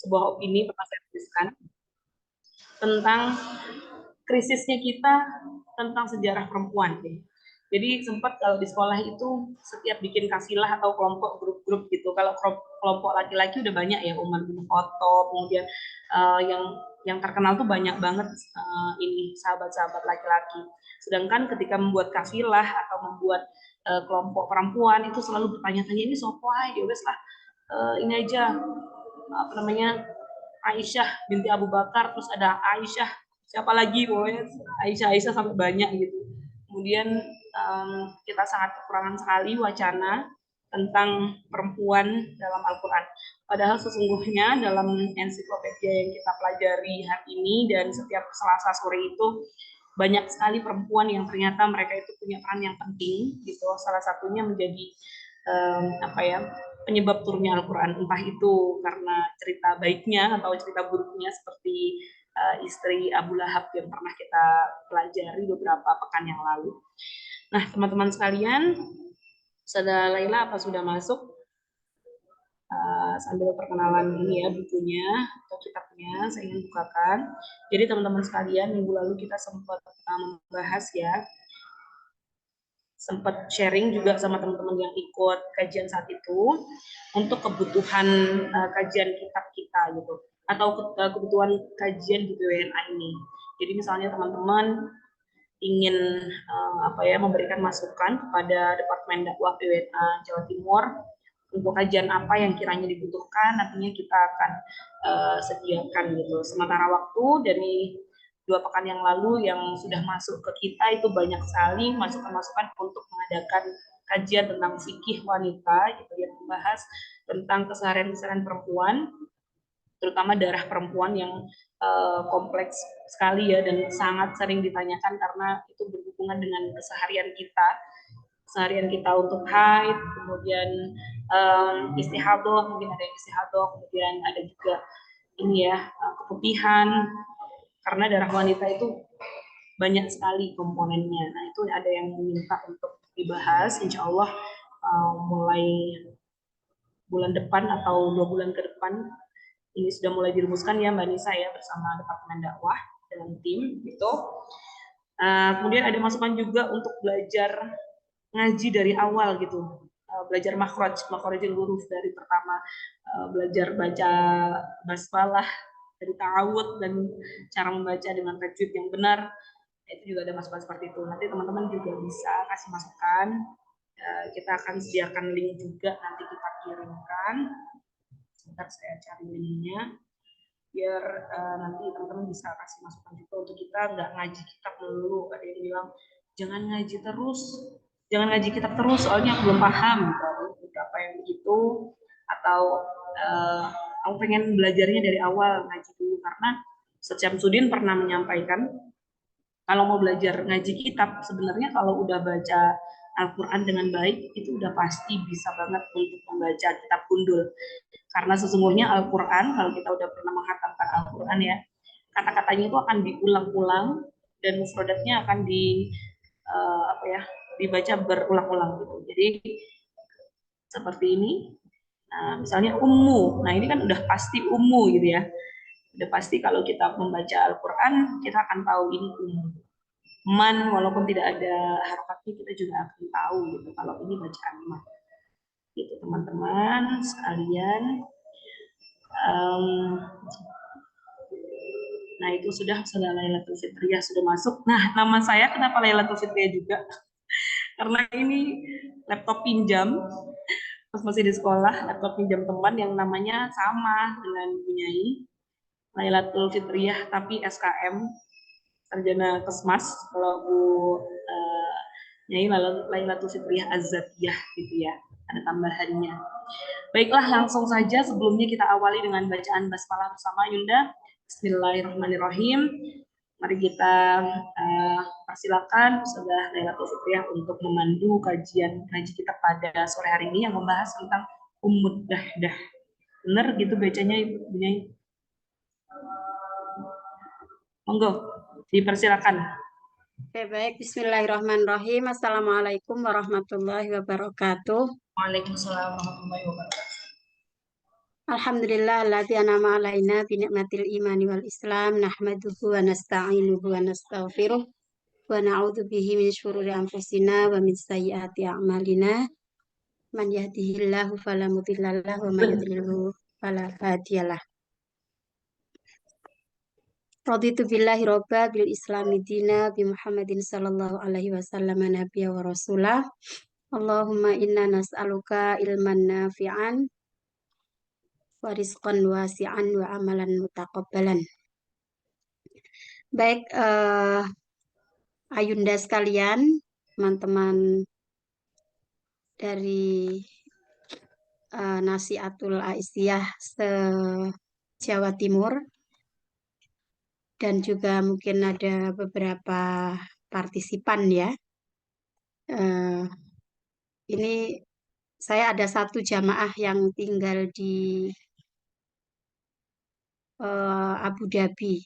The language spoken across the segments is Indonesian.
sebuah opini pernah saya tuliskan tentang krisisnya kita tentang sejarah perempuan. Jadi sempat kalau di sekolah itu setiap bikin kasilah atau kelompok grup-grup gitu. Kalau kelompok laki-laki udah banyak ya, Umar bin Khattab, kemudian yang terkenal tuh banyak banget ini sahabat-sahabat laki-laki. Sedangkan ketika membuat kasilah atau membuat kelompok perempuan itu selalu bertanya-tanya ini sopo aja, wes lah ini aja apa namanya Aisyah binti Abu Bakar, terus ada Aisyah siapa lagi pokoknya Aisyah sampai banyak gitu. Kemudian kita sangat kekurangan sekali wacana tentang perempuan dalam Al-Quran. Padahal sesungguhnya dalam ensiklopedia yang kita pelajari hari ini dan setiap Selasa sore itu banyak sekali perempuan yang ternyata mereka itu punya peran yang penting gitu. Salah satunya menjadi apa ya penyebab turunnya Al-Quran, entah itu karena cerita baiknya atau cerita buruknya seperti istri Abu Lahab yang pernah kita pelajari beberapa pekan yang lalu. Nah, teman-teman sekalian, Saudara Laila apa sudah masuk? Sambil perkenalan ini ya bukunya atau kitabnya saya ingin bukakan. Jadi teman-teman sekalian, minggu lalu kita sempat membahas ya, sempat sharing juga sama teman-teman yang ikut kajian saat itu untuk kebutuhan kajian kitab kita gitu atau kebutuhan kajian di BWNA ini. Jadi misalnya teman-teman ingin memberikan masukan kepada Departemen Dakwah BWNA Jawa Timur untuk kajian apa yang kiranya dibutuhkan, nantinya kita akan sediakan gitu. Sementara waktu dari 2 pekan yang lalu yang sudah masuk ke kita itu banyak sekali masukan-masukan untuk mengadakan kajian tentang fikih wanita gitu yang membahas tentang keseharian-keseharian perempuan, terutama darah perempuan yang kompleks sekali ya dan sangat sering ditanyakan karena itu berhubungan dengan keseharian kita untuk haid, kemudian istihadah, mungkin ada istihadah, kemudian ada juga ini ya keputihan, karena darah wanita itu banyak sekali komponennya. Nah itu ada yang meminta untuk dibahas, insya Allah mulai bulan depan atau 2 bulan ke depan ini sudah mulai dirumuskan ya Mbak Nisa ya bersama Departemen Dakwah dalam tim gitu. Kemudian ada masukan juga untuk belajar ngaji dari awal gitu, belajar makhrajul huruf dari pertama, belajar baca basmalah dari ta'awud dan cara membaca dengan tajwid yang benar. Itu juga ada masukan seperti itu. Nanti teman-teman juga bisa kasih masukan. Kita akan sediakan link juga nanti kita kirimkan. Sebentar saya cari linknya biar nanti teman-teman bisa kasih masukan juga untuk kita nggak ngaji kitab dulu. Ada yang bilang jangan ngaji kitab terus soalnya aku belum paham apa yang begitu, atau aku pengen belajarnya dari awal ngaji dulu, karena Ustaz Syamsuddin pernah menyampaikan kalau mau belajar ngaji kitab sebenarnya kalau udah baca Al-Quran dengan baik itu udah pasti bisa banget untuk membaca kitab gundul, karena sesungguhnya Al-Quran kalau kita udah pernah menghatamkan Al-Quran ya, kata-katanya itu akan diulang-ulang dan mufradatnya akan dibaca berulang-ulang gitu. Jadi seperti ini. Nah, misalnya ummu. Nah, ini kan udah pasti ummu gitu ya. Udah pasti kalau kita membaca Al-Quran, kita akan tahu ini ummu. Man, walaupun tidak ada harokatnya, kita juga akan tahu gitu kalau ini bacaan man. Gitu teman-teman sekalian. Nah itu sudah Lailatul Fitriyah sudah masuk. Nah nama saya kenapa Lailatul Fitriyah juga? Karena ini laptop pinjam pas masih di sekolah, laptop pinjam teman yang namanya sama dengan Bunyai, Lailatul Fitriyah tapi SKM, sarjana Kesmas. Kalau Bu Nyai Lailatul Fitriyah Az-Zatiyah gitu ya, ada tambahannya. Baiklah, langsung saja sebelumnya kita awali dengan bacaan basmalah bersama Yunda. Bismillahirrahmanirrahim. Mari kita persilakan Ustazah Lailatul Fitriyah untuk memandu kajian ngaji kita pada sore hari ini yang membahas tentang Ummud Dahdah. Benar gitu bacanya Ibu Nyai? Monggo, dipersilakan. Oke, baik. Bismillahirrahmanirrahim. Assalamualaikum warahmatullahi wabarakatuh. Waalaikumsalam warahmatullahi wabarakatuh. Alhamdulillah alladzi an'ama alaina bi ni'matil imani wal islam nahmaduhu wa nasta'inuhu wa nastaghfiruh wa na'udzu bihi min syururi anfusina wa min sayyiati a'malina man yahdihillahu fala mudhillalah wa may yudlilhu fala hadiyalah. Raditu billahi robba bil islami dina bi Muhammadin sallallahu alaihi wasallam nabiyya wa rasulah. Allahumma inna nas'aluka ilman nafi'an wa rizqan wasi'an wa amalan mutaqabbalan. Baik, Ayunda sekalian, teman-teman dari Nasiatul Aisyah se-Jawa Timur, dan juga mungkin ada beberapa partisipan ya. Eh, ini saya ada satu jamaah yang tinggal di Abu Dhabi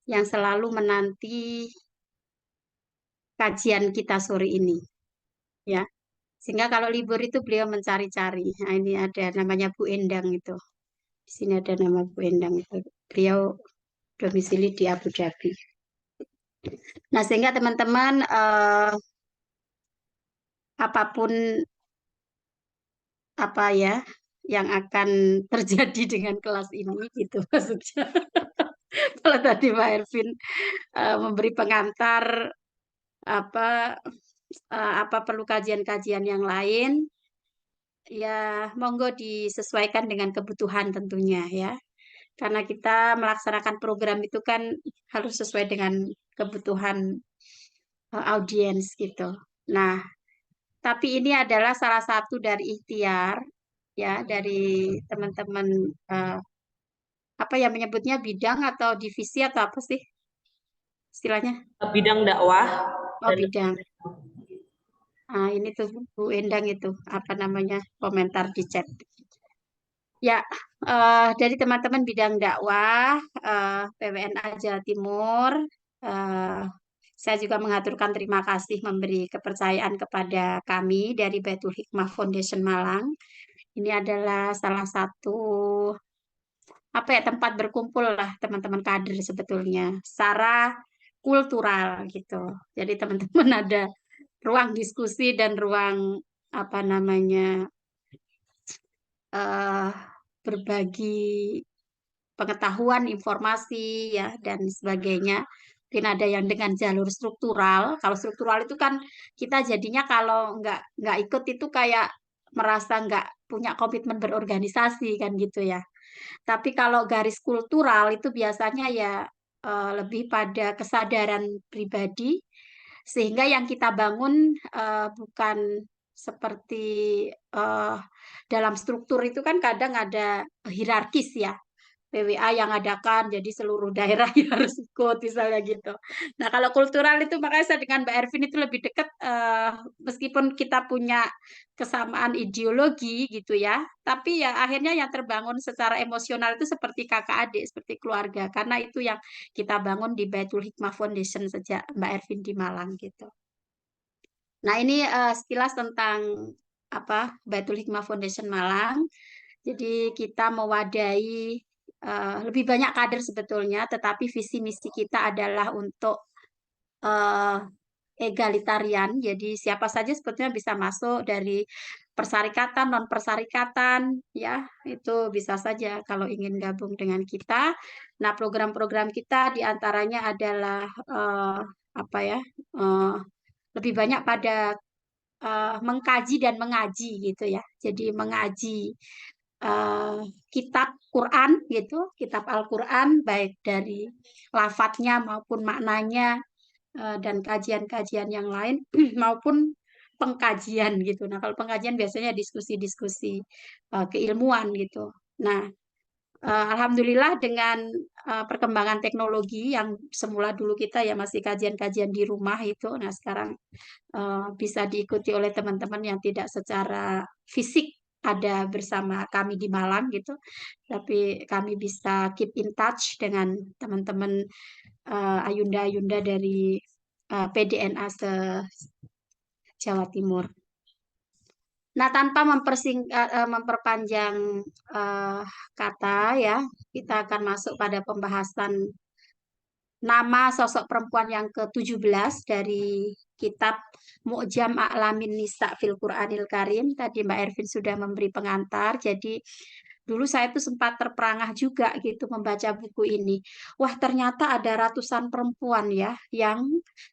yang selalu menanti kajian kita sore ini, ya. Sehingga kalau libur itu beliau mencari-cari. Nah, ini ada namanya Bu Endang itu. Di sini ada nama Bu Endang itu. Beliau domisili di Abu Dhabi. Nah, sehingga teman-teman apapun apa ya yang akan terjadi dengan kelas ini gitu maksudnya. Kalau tadi Pak Ervin memberi pengantar apa apa perlu kajian-kajian yang lain, ya monggo disesuaikan dengan kebutuhan tentunya ya. Karena kita melaksanakan program itu kan harus sesuai dengan kebutuhan audiens gitu. Nah, tapi ini adalah salah satu dari ikhtiar ya dari teman-teman apa ya menyebutnya bidang atau divisi atau apa sih istilahnya? Bidang dakwah Oh, dan bidang. Nah, ini tuh Bu Endang itu apa namanya komentar di chat. Ya, dari teman-teman bidang dakwah PWNA Jawa Timur, eh, saya juga mengaturkan terima kasih memberi kepercayaan kepada kami dari Baitul Hikmah Foundation Malang. Ini adalah salah satu apa ya tempat berkumpul lah teman-teman kader sebetulnya secara kultural gitu. Jadi teman-teman ada ruang diskusi dan ruang apa namanya eh, berbagi pengetahuan, informasi ya dan sebagainya. Mungkin ada yang dengan jalur struktural. Kalau struktural itu kan kita jadinya kalau nggak ikut itu kayak merasa nggak punya komitmen berorganisasi kan gitu ya. Tapi kalau garis kultural itu biasanya ya lebih pada kesadaran pribadi, sehingga yang kita bangun bukan seperti eh, dalam struktur itu kan kadang ada hierarkis ya. PWA yang adakan, jadi seluruh daerah yang harus ikut, misalnya gitu. Nah, kalau kultural itu makanya saya dengan Mbak Ervin itu lebih dekat, meskipun kita punya kesamaan ideologi gitu ya, tapi ya akhirnya yang terbangun secara emosional itu seperti kakak adik, seperti keluarga, karena itu yang kita bangun di Baitul Hikmah Foundation sejak Mbak Ervin di Malang gitu. Nah, ini sekilas tentang apa Baitul Hikmah Foundation Malang. Jadi kita mewadahi lebih banyak kader sebetulnya, tetapi visi misi kita adalah untuk eh, egalitarian. Jadi siapa saja sebetulnya bisa masuk dari persyarikatan, non persyarikatan, ya itu bisa saja kalau ingin gabung dengan kita. Nah, program-program kita diantaranya adalah apa ya, eh, lebih banyak pada mengkaji dan mengaji gitu ya. Jadi mengaji eh, kitab Quran gitu, kitab Al-Quran baik dari lafadznya maupun maknanya dan kajian-kajian yang lain maupun pengkajian gitu. Nah, kalau pengkajian biasanya diskusi-diskusi keilmuan gitu. Nah, alhamdulillah dengan perkembangan teknologi yang semula dulu kita ya masih kajian-kajian di rumah itu, nah sekarang bisa diikuti oleh teman-teman yang tidak secara fisik ada bersama kami di Malang gitu, tapi kami bisa keep in touch dengan teman-teman Ayunda-Ayunda dari PDNA se Jawa Timur. Nah, tanpa memperpanjang eh, kata ya, kita akan masuk pada pembahasan nama sosok perempuan yang ke-17 dari kitab Mu'jam A'lamin Nisa fil Qur'anil Karim. Tadi Mbak Ervin sudah memberi pengantar, jadi dulu saya tuh sempat terperangah juga gitu membaca buku ini. Wah, ternyata ada ratusan perempuan ya yang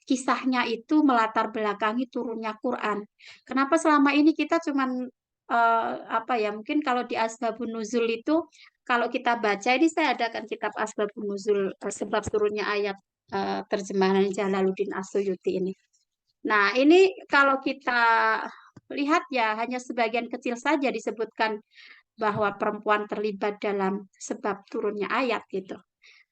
kisahnya itu melatar belakangi turunnya Quran. Kenapa selama ini kita cuman apa ya, mungkin kalau di Asbabun Nuzul itu kalau kita baca ini, saya adakan kitab Asbabun Nuzul sebab turunnya ayat terjemahan Jalaluddin As-Suyuti ini. Nah, ini kalau kita lihat ya hanya sebagian kecil saja disebutkan bahwa perempuan terlibat dalam sebab turunnya ayat gitu.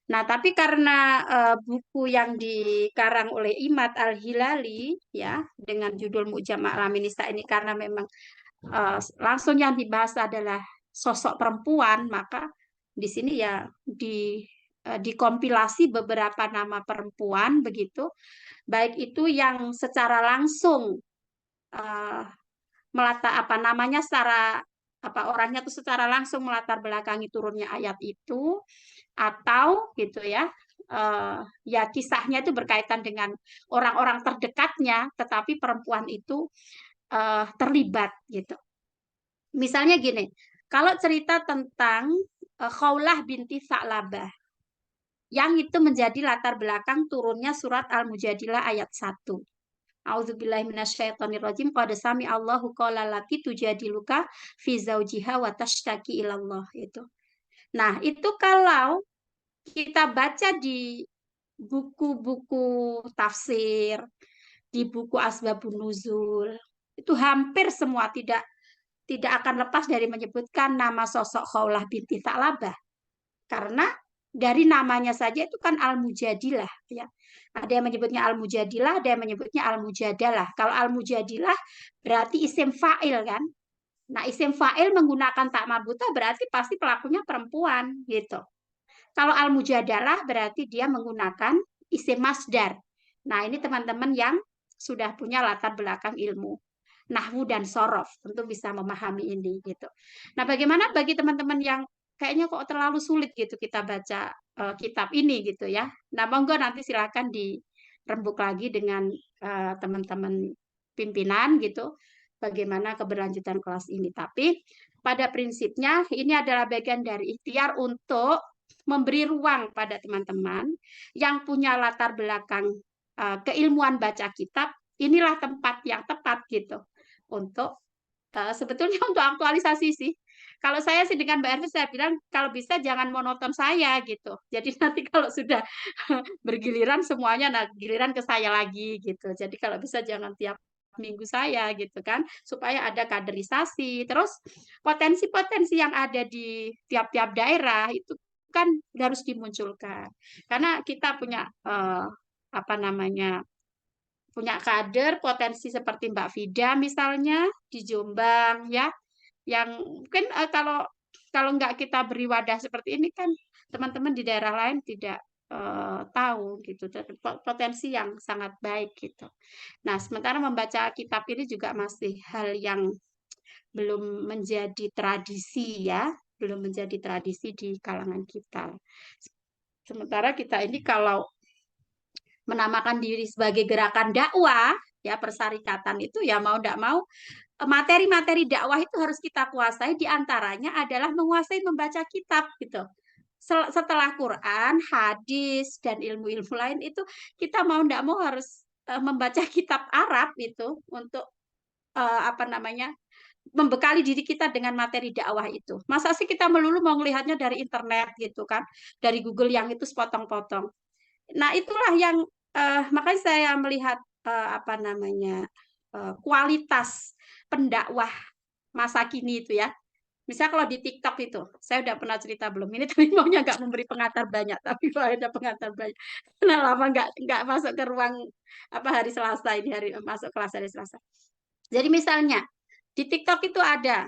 Nah, tapi karena buku yang dikarang oleh Imad Al-Hilali ya dengan judul Mu'jam' Alamin Nisa ini, karena memang langsung yang dibahas adalah sosok perempuan, maka di sini ya dikompilasi beberapa nama perempuan begitu, baik itu yang secara langsung eh, melata apa namanya secara apa orangnya tuh secara langsung melatar belakangi turunnya ayat itu, atau gitu ya ya kisahnya itu berkaitan dengan orang-orang terdekatnya tetapi perempuan itu terlibat gitu. Misalnya gini, kalau cerita tentang Khawlah binti Sa'labah yang itu menjadi latar belakang turunnya surat Al-Mujadilah ayat 1. A'udzubillahi minasyaitonirrajim. Qad sami Allahu qala lati tujadiluka fi zaujiha wa tashtaki ilallah itu. Nah, itu kalau kita baca di buku-buku tafsir, di buku Asbabun Nuzul, itu hampir semua tidak tidak akan lepas dari menyebutkan nama sosok Khawlah binti Sa'labah. Karena dari namanya saja itu kan Al-Mujadilah ya. Ada yang menyebutnya Al-Mujadilah, ada yang menyebutnya Al-Mujadalah. Kalau Al-Mujadilah berarti isim fa'il kan. Nah, isim fa'il menggunakan tak marbutah berarti pasti pelakunya perempuan gitu. Kalau Al-Mujadalah berarti dia menggunakan isim masdar. Nah, ini teman-teman yang sudah punya latar belakang ilmu nahwu dan sorof tentu bisa memahami ini gitu. Nah, bagaimana bagi teman-teman yang kayaknya kok terlalu sulit gitu kita baca kitab ini gitu ya. Nah, monggo nanti silakan dirembuk lagi dengan teman-teman pimpinan gitu bagaimana keberlanjutan kelas ini. Tapi pada prinsipnya ini adalah bagian dari ikhtiar untuk memberi ruang pada teman-teman yang punya latar belakang keilmuan baca kitab, inilah tempat yang tepat gitu untuk sebetulnya untuk aktualisasi sih. Kalau saya sih dengan Mbak Ervi saya bilang kalau bisa jangan monoton saya gitu. Jadi nanti kalau sudah bergiliran semuanya, nah giliran ke saya lagi gitu. Jadi kalau bisa jangan tiap minggu saya gitu kan, supaya ada kaderisasi. Terus potensi-potensi yang ada di tiap-tiap daerah itu kan harus dimunculkan. Karena kita punya apa namanya punya kader potensi seperti Mbak Vida misalnya di Jombang ya, yang mungkin kalau kalau nggak kita beri wadah seperti ini kan teman-teman di daerah lain tidak tahu gitu. Potensi yang sangat baik gitu. Nah, sementara membaca kitab ini juga masih hal yang belum menjadi tradisi ya, belum menjadi tradisi di kalangan kita. Sementara kita ini kalau menamakan diri sebagai gerakan dakwah, ya persyarikatan itu ya mau tidak mau materi-materi dakwah itu harus kita kuasai, diantaranya adalah menguasai membaca kitab gitu. Setelah Quran, hadis dan ilmu-ilmu lain itu kita mau tidak mau harus membaca kitab Arab itu untuk apa namanya membekali diri kita dengan materi dakwah itu. Masa sih kita melulu mau melihatnya dari internet gitu kan, dari Google yang itu sepotong-potong. Nah, itulah yang makanya saya melihat apa namanya kualitas pendakwah masa kini itu ya. Misal kalau di TikTok itu, saya udah pernah cerita belum ini, tapi maunya nggak memberi pengantar banyak, tapi kalau ada pengantar banyak, nah lama nggak masuk ke ruang apa hari Selasa ini hari masuk kelas hari Selasa. Jadi misalnya di TikTok itu ada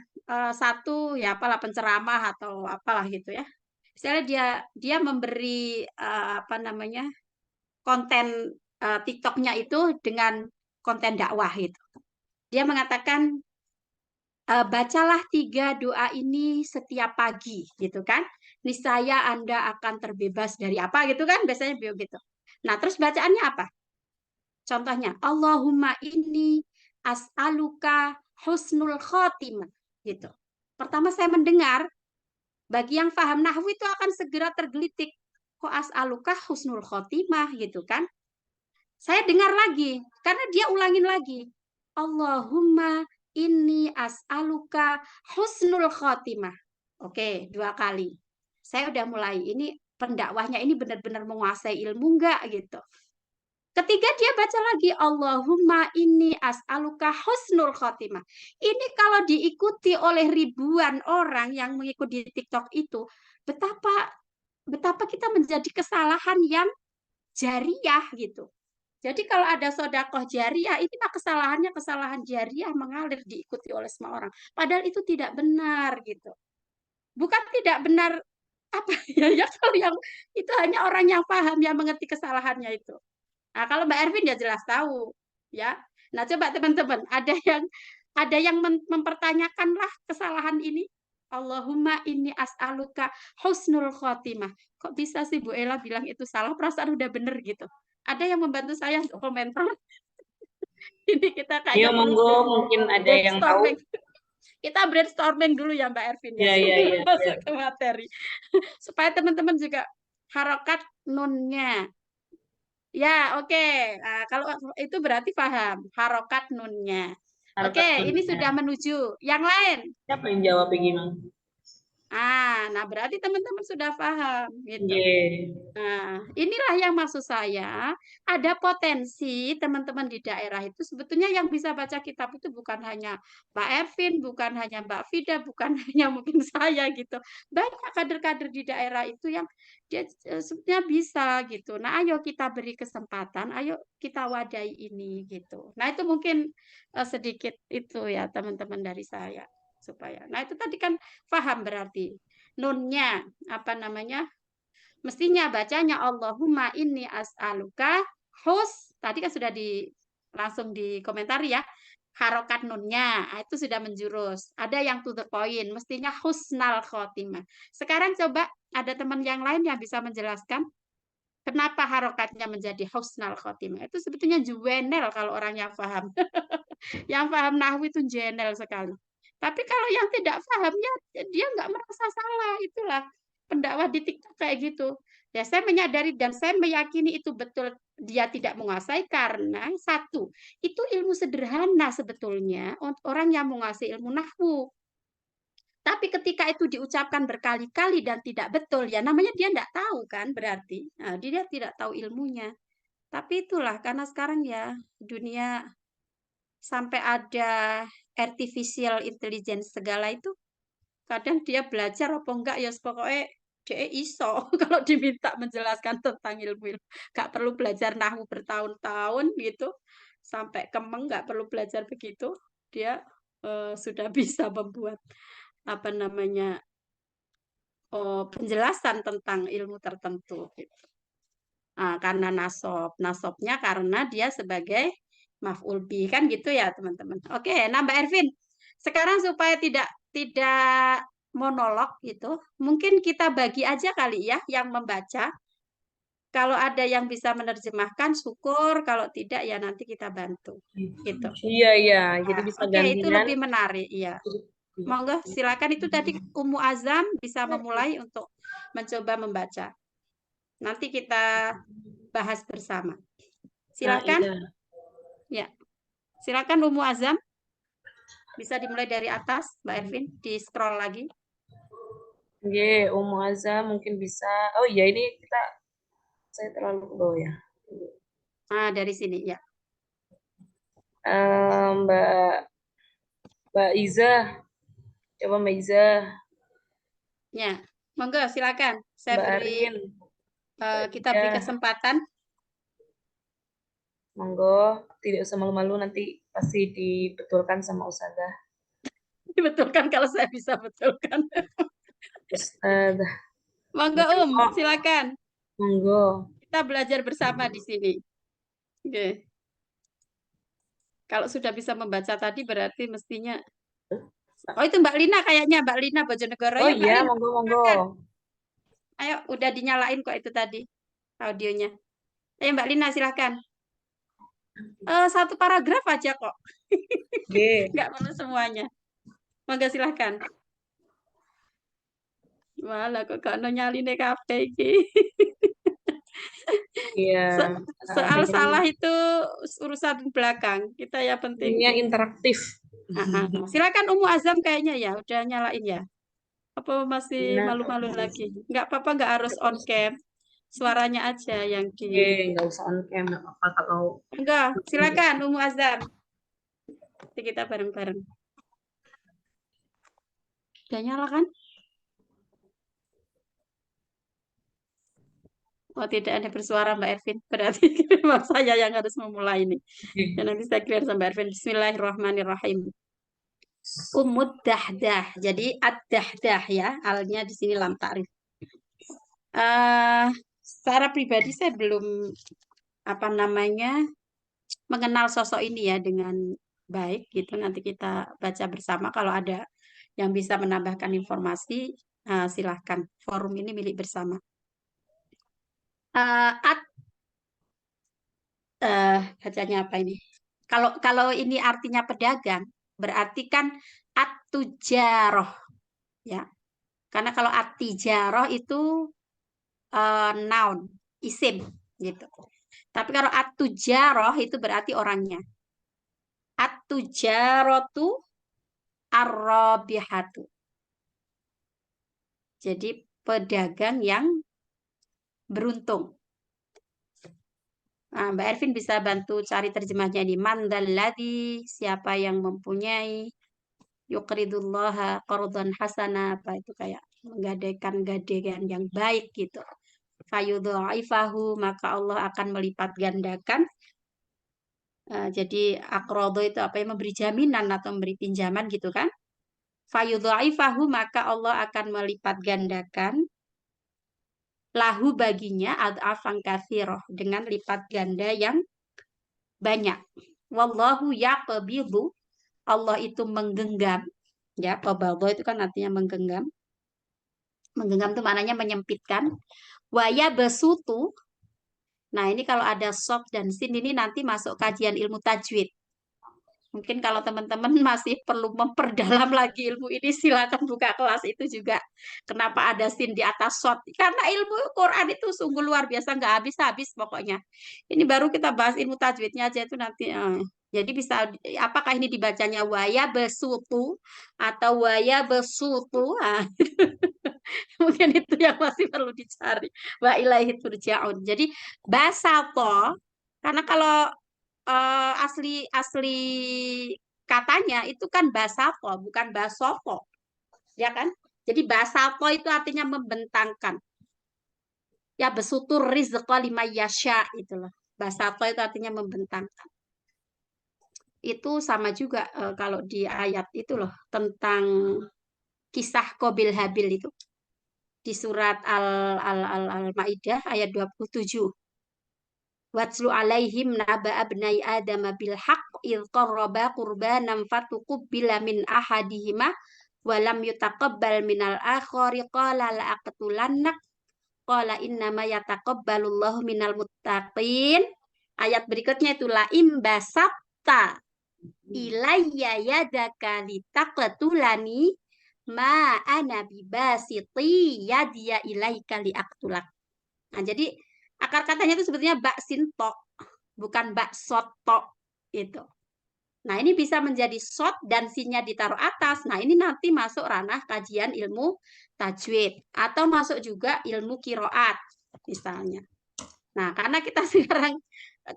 satu ya apalah penceramah atau apalah gitu ya. Misalnya dia memberi apa namanya konten TikToknya itu dengan konten dakwah itu. Dia mengatakan bacalah 3 doa ini setiap pagi gitu kan. Niscaya Anda akan terbebas dari apa gitu kan, biasanya begitu. Nah, terus bacaannya apa? Contohnya, Allahumma inni as'aluka husnul khotimah gitu. Pertama saya mendengar, bagi yang paham nahwu itu akan segera tergelitik. Kok as'aluka husnul khotimah gitu kan? Saya dengar lagi, karena dia ulangin lagi. Allahumma inni as'aluka husnul khotimah. Oke, 2 kali. Saya udah mulai, ini pendakwahnya ini benar-benar menguasai ilmu enggak gitu. Ketiga dia baca lagi Allahumma inni as'aluka husnul khotimah. Ini kalau diikuti oleh ribuan orang yang mengikuti TikTok itu, betapa betapa kita menjadi kesalahan yang jariah gitu. Jadi kalau ada sodakoh jariah, ini mah kesalahannya kesalahan jariah mengalir diikuti oleh semua orang. Padahal itu tidak benar gitu. Bukan tidak benar apa ya, ya kalau yang itu hanya orang yang paham yang mengerti kesalahannya itu. Nah, kalau Mbak Ervin ya jelas tahu, ya. Nah, coba teman-teman, ada yang mempertanyakanlah kesalahan ini. Allahumma inni as'aluka husnul khotimah. Kok bisa sih Bu Ella bilang itu salah? Perasaan udah bener gitu. Ada yang membantu saya untuk komentar. Ini kita Ya, kayaknya perlu monggo mungkin ada yang tahu. brainstorming. Kita brainstorming dulu ya Mbak Ervin ya Ya, ya, sebelum ya, masuk ya. ke materi. Supaya teman-teman juga harokat nunnya. Ya, oke. Nah, kalau itu berarti paham harokat nunnya. Oke, Harokat ini nunnya. sudah menuju. Yang lain. Siapa yang jawab gimana? Nah berarti teman-teman sudah paham gitu. Ye. Nah, inilah yang maksud saya, ada potensi teman-teman di daerah itu sebetulnya yang bisa baca kitab itu bukan hanya Mbak Ervin, bukan hanya Mbak Fida, bukan hanya mungkin saya gitu. Banyak kader-kader di daerah itu yang dia sebetulnya bisa gitu. Nah, ayo kita beri kesempatan, ayo kita wadahi ini gitu. Nah, itu mungkin sedikit itu ya teman-teman dari saya supaya. Nah, itu tadi kan paham berarti. Nunnya apa namanya? Mestinya bacanya Allahumma inni as'aluka tadi kan sudah langsung dikomentari ya. Harokat nunnya itu sudah menjurus. Ada yang to the point, mestinya husnal khotimah. Sekarang coba ada teman yang lain yang bisa menjelaskan kenapa harokatnya menjadi husnal khotimah. Itu sebetulnya juwenel kalau orang yang paham. Yang paham nahwu itu jenel sekali. Tapi kalau yang tidak paham ya dia nggak merasa salah. Itulah pendakwah di TikTok kayak gitu. Ya saya menyadari dan saya meyakini itu betul dia tidak menguasai karena satu, itu ilmu sederhana sebetulnya untuk orang yang menguasai ilmu nahwu. Tapi ketika itu diucapkan berkali-kali dan tidak betul, ya namanya dia tidak tahu kan berarti. Nah, dia tidak tahu ilmunya. Tapi itulah karena sekarang ya dunia sampai ada artificial intelligence segala itu kadang dia belajar apa enggak ya pokoknya dia iso kalau diminta menjelaskan tentang ilmu-ilmu nggak perlu belajar nahwu bertahun-tahun gitu sampai kemeng nggak perlu belajar begitu dia sudah bisa membuat apa namanya penjelasan tentang ilmu tertentu gitu. Nah, karena nasobnya karena dia sebagai maf'ul bih kan gitu ya teman-teman. Oke, nah Mbak Ervin, sekarang supaya tidak monolog gitu, mungkin kita bagi aja kali ya yang membaca. Kalau ada yang bisa menerjemahkan, syukur. Kalau tidak, ya nanti kita bantu. Gitu. Iya, iya. Jadi Nah, bisa oke, itu gantian. lebih menarik. Iya. Iya. Monggo, silakan itu tadi Umu Azam bisa memulai untuk mencoba membaca. Nanti kita bahas bersama. Nah, Silakan. iya. Ya, silakan Umu Azam. Bisa dimulai dari atas, Mbak Ervin, di scroll lagi. Oke, Umu Azza mungkin bisa. Oh iya, ini saya terlalu low ya. Nah, dari sini ya. Mbak Mbak Iza, coba Mbak Iza, Ya, monggo silakan. Saya Mbak beri Arin, Mbak kita Tika, beri kesempatan. monggo, tidak usah malu-malu nanti pasti dibetulkan sama Ustazah. Dibetulkan kalau saya bisa betulkan. Ustazah, Monggo oh, silakan. monggo. Kita belajar bersama di sini. Oke. Kalau sudah bisa membaca tadi berarti mestinya Oh itu Mbak Lina kayaknya, Mbak Lina Bojonegoro. Oh Ya Mbak iya, Lina, monggo-monggo. silakan. Ayo, udah dinyalain kok itu tadi audionya. Ayo Mbak Lina silakan. Satu paragraf aja kok, Oke. nggak perlu semuanya. Monggo silakan. Malah kok gak ono nyaline kabeh iki. Iya, So- Soal akhirnya salah itu urusan belakang. Kita ya penting. jadinya interaktif. Silakan Umu Azam kayaknya ya, udah nyalain ya. Apa masih Nah, malu-malu lagi? Nggak apa-apa, nggak harus on cam. Suaranya aja yang di. oke, nggak usah on cam, nggak apa-apa kalau Enggak, silakan Umu Azam. Nanti kita bareng-bareng. Udah nyala kan? Oh tidak ada bersuara Mbak Ervin. Berarti memang saya yang harus memulai ini. Dan nanti saya clear sama Mbak Ervin. Bismillahirrahmanirrahim. Umud dahdah. Jadi ad-dahdah ya. Alnya di sini lam ta'rif. eh Secara pribadi saya belum apa namanya mengenal sosok ini ya dengan baik gitu. Nanti kita baca bersama. Kalau ada yang bisa menambahkan informasi, silahkan. Forum ini milik bersama. At bacanya apa ini? Kalau kalau ini artinya pedagang, berarti kan at-tujaroh ya. Karena kalau at-tijaroh itu noun, isim gitu. Tapi kalau at-tujaroh itu berarti orangnya. At-tujarotu ar-rabihatu. Jadi pedagang yang beruntung. Nah, Mbak Ervin bisa bantu cari terjemahnya ini. Mandalladzi, siapa yang mempunyai yuqridullaha qardan hasana, apa itu kayak menggadaikan yang baik gitu. Fayudha'ifahu, maka Allah akan melipat gandakan. Jadi akrodo itu apa yang memberi jaminan atau memberi pinjaman gitu kan. Fayudha'ifahu, maka Allah akan melipat gandakan lahu baginya ad'afan katsiroh dengan lipat ganda yang banyak. Wallahu yaqbidu, Allah itu menggenggam. Ya, qabadha itu kan artinya menggenggam. Menggenggam itu maknanya menyempitkan. Waya besutu. Nah, ini kalau ada sod dan sin ini nanti masuk kajian ilmu tajwid. Mungkin kalau teman-teman masih perlu memperdalam lagi ilmu ini, silakan buka kelas itu juga. Kenapa ada sin di atas sod? Karena ilmu Quran itu sungguh luar biasa, nggak habis-habis pokoknya. Ini baru kita bahas ilmu tajwidnya aja itu nanti. Jadi bisa, apakah ini dibacanya waya besutu atau waya besutu? Mungkin itu yang masih perlu dicari. Wa ilaihi turja'un. Jadi basato, karena kalau asli asli katanya itu kan basato, bukan basoto, ya kan? Jadi basato itu artinya membentangkan. Ya besutur rizqa lima yasha itulah. Basato itu artinya membentangkan. Itu sama juga kalau di ayat itu loh tentang kisah Qabil Habil itu di surat Al-Maidah ayat 27. Watslu alaihim naba abnai Adam bil haqq id qarraba qurbanan fatuqbila min ahadihima wa lam yutaqabbal minal akhari qala la aqtulannak qala innama yataqabbalullahu minal muttaqin. Ayat berikutnya itu la imbasatta ilayya yadaka litaqtulani ma ana bibasiti yadiya ilaika liaqtulak. Nah, jadi akar katanya itu sebetulnya bak sinto, bukan bak soto itu. Nah, ini bisa menjadi sot dan sinnya ditaruh atas. Nah, ini nanti masuk ranah kajian ilmu tajwid atau masuk juga ilmu kiroat misalnya. Nah, karena kita sekarang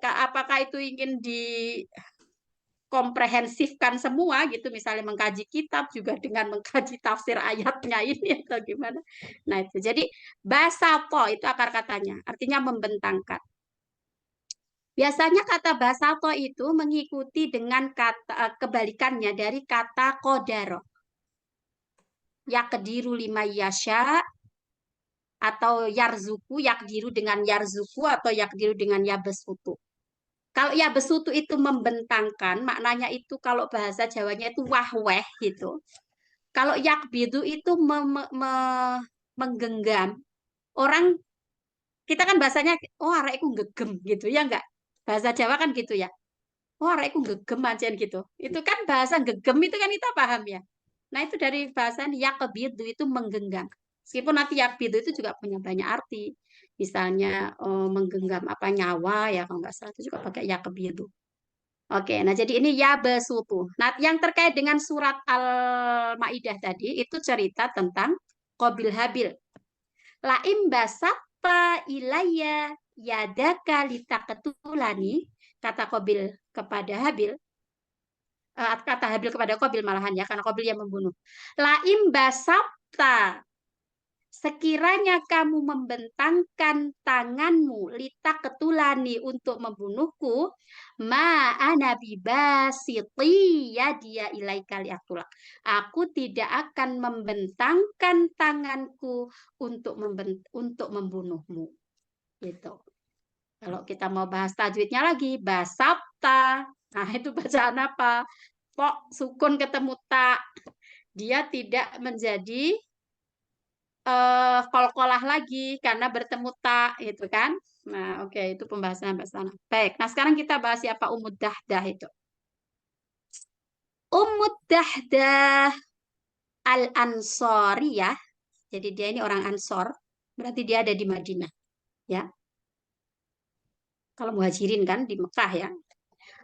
apakah itu ingin komprehensifkan semua gitu, misalnya mengkaji kitab juga dengan mengkaji tafsir ayatnya ini atau gimana. Nah itu jadi basato itu akar katanya artinya membentangkan. Biasanya kata basato itu mengikuti dengan kata kebalikannya dari kata kodaro. Yakdiru lima yasha atau yarzuku, yakdiru dengan yarzuku atau yakdiru dengan yabesutu. Kalau ya besutu itu membentangkan, maknanya itu kalau bahasa Jawanya itu wahweh gitu. Kalau yakbidu itu menggenggam. Orang kita kan bahasanya, oh arekku gegem gitu ya enggak? Bahasa Jawa kan gitu ya. Oh arekku gegem aja gitu. Itu kan bahasa gegem itu kan kita paham ya. Nah itu dari bahasa yakbidu itu menggenggam. Meskipun nanti yakbidu itu juga punya banyak arti. Misalnya menggenggam apa nyawa ya kalau nggak salah itu juga pakai yakbidu. Oke, nah jadi ini ya besutu. Nah, yang terkait dengan surat Al-Maidah tadi itu cerita tentang Qabil Habil. Laim basatta ilayya yadaka litaqtulani, kata Qabil kepada Habil, kata Habil kepada Qabil malahan ya, karena Qabil yang membunuh. Laim basatta, sekiranya kamu membentangkan tanganmu lita ketulani untuk membunuhku, ma ana bibasiti ya dia ilaika liaktulak. Aku tidak akan membentangkan tanganku untuk membunuhmu. Gitu. Kalau kita mau bahas tajwidnya lagi, basapta. Nah, itu bacaan apa? Pok sukun ketemu tak. Dia tidak menjadi kol-kolah lagi karena bertemu tak gitu kan. Nah, oke, itu pembahasan sampai sana. Baik, nah sekarang kita bahas siapa Ummud Dahdah itu. Ummud Dahdah Al-Ansariyah. Jadi dia ini orang Ansor, berarti dia ada di Madinah, ya. Kalau muhajirin kan di Mekah ya.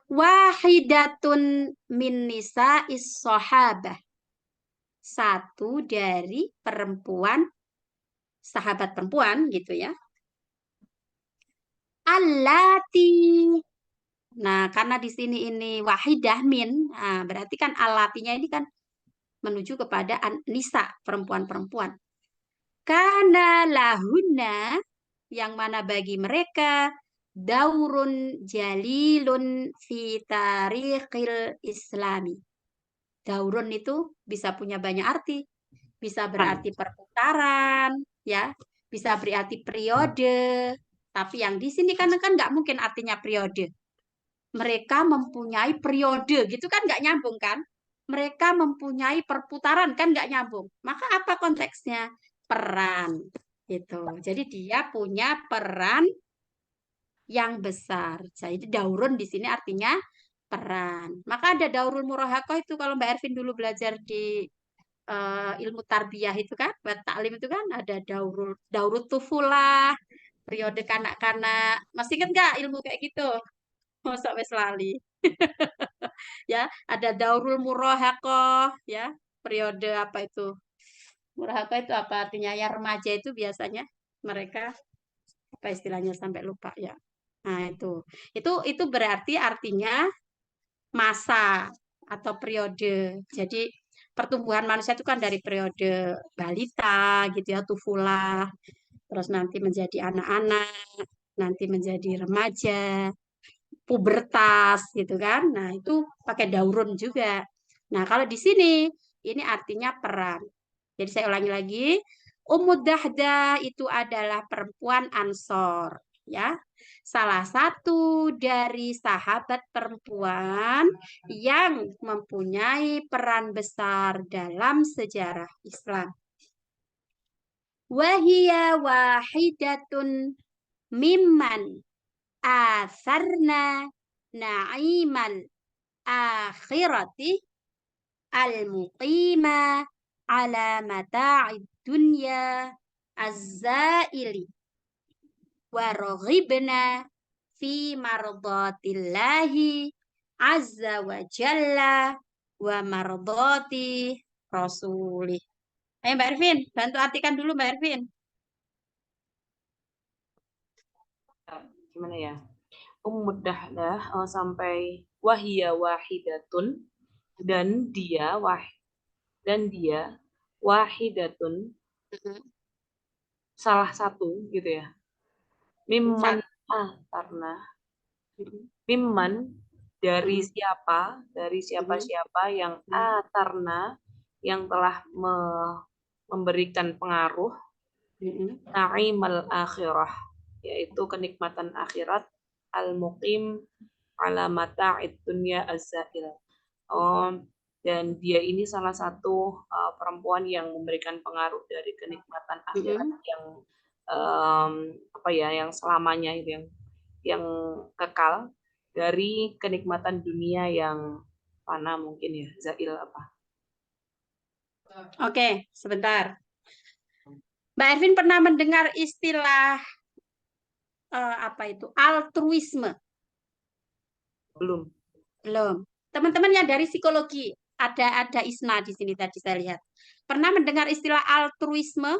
Wahidatun min nisa'is sahabah. Satu dari perempuan, sahabat perempuan gitu ya. Allati. Nah, karena di sini ini wahidah min, nah, berarti kan alatinya ini kan menuju kepada nisa, perempuan-perempuan. Karena lahuna, yang mana bagi mereka daurun jalilun fi tarikhil islami. Daurun itu bisa punya banyak arti. Bisa Kan. berarti perputaran, ya, bisa berarti periode. Tapi yang di sini kan nggak mungkin artinya periode. Mereka mempunyai periode, gitu kan nggak nyambung kan? Mereka mempunyai perputaran kan nggak nyambung. Maka apa konteksnya? Peran, gitu. Jadi dia punya peran yang besar. Jadi daurun di sini artinya peran. Maka ada daurul murahakoh itu kalau Mbak Ervin dulu belajar di ilmu tarbiyah itu kan, buat taklim itu kan ada daurul tufulah, periode kanak-kanak. Masih ingat nggak ilmu kayak gitu? Masa wes lali. Ya, ada daurul murahakoh ya, periode apa itu? Murahakoh itu apa artinya? Ya remaja itu biasanya mereka apa istilahnya sampai lupa ya. Nah, itu berarti artinya masa atau periode. Jadi pertumbuhan manusia itu kan dari periode balita gitu ya, tufula, terus nanti menjadi anak-anak, nanti menjadi remaja, pubertas gitu kan. Nah, itu pakai daurun juga. Nah, kalau di sini ini artinya peran. Jadi saya ulangi lagi, Ummud Dahdah itu adalah perempuan Ansor, ya. Salah satu dari sahabat perempuan yang mempunyai peran besar dalam sejarah Islam. Wahia wahidatun mimman atharna na'imal akhirati al-muqima ala mata'id dunya az-zaili wa raghibna fi mardatillahi azza wa jalla wa mardati rasulih. Ayo Mbak Ervin, bantu artikan dulu Mbak Ervin. Gimana ya? Ummud Dahdah sampai wahia wahidatun, dan dia wahidatun, salah satu gitu ya. Mimman karena mimman, dari siapa yang karena yang telah memberikan pengaruh na'imal akhirah, yaitu kenikmatan akhirat, al-muqim ala mata'id dunya az-zail. dan dia ini salah satu perempuan yang memberikan pengaruh dari kenikmatan akhirat yang apa ya, yang selamanya itu, yang kekal dari kenikmatan dunia yang fana mungkin ya, zail apa. Oke, sebentar. Mbak Ervin pernah mendengar istilah apa itu? Altruisme? Belum. Belum. Teman-teman yang dari psikologi, ada Isna di sini tadi saya lihat. Pernah mendengar istilah altruisme?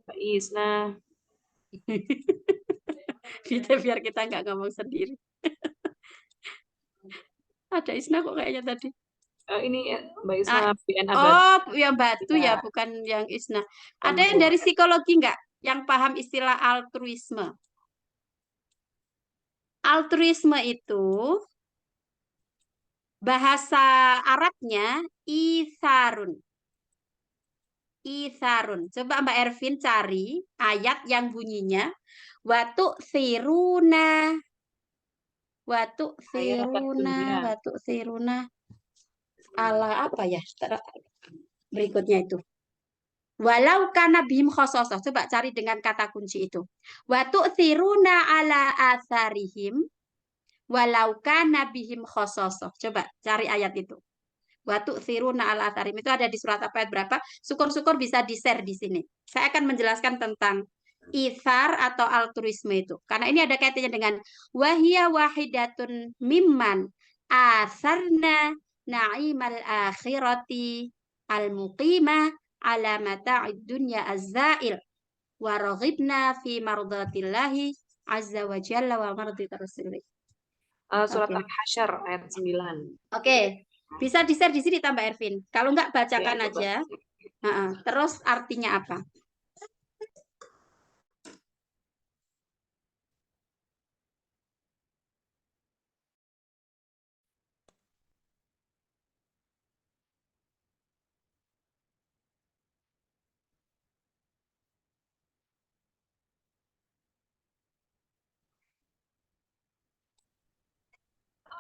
Mbak Isna, Gitu, biar kita nggak ngomong sendiri. Ada Isna kok kayaknya tadi. ini Mbak Isna Ah, BN Abadi oh, yang Batu ya, ya, bukan yang Isna. Ada yang temanku. dari psikologi nggak yang paham istilah altruisme? Altruisme itu bahasa Arabnya isarun. Isarun. Coba Mbak Ervin cari ayat yang bunyinya watu siruna, watu Saya siruna, tertunda. watu siruna. Ala apa ya? Berikutnya itu. Walau kana bihim khososoh. Coba cari dengan kata kunci itu. Watu siruna ala asarihim walau kana bihim khososoh. Coba cari ayat itu. Watu siruna ala asarihim. Itu ada di surat apa ayat berapa? Syukur-syukur bisa di-share di sini. Saya akan menjelaskan tentang ithar atau altruisme itu. Karena ini ada kaitannya dengan wahia wahidatun mimman asarna na'imal akhirati al-muqimah ala mata'id dunya az-zail wa raghibna fi mardatillahi azza wa jalla wa mardati rasulih. Surat Oke. Al-Hasyr ayat 9. Oke. Bisa di-share di sini tambah Ervin. Kalau enggak Ya, bacakan coba. aja. Terus artinya apa?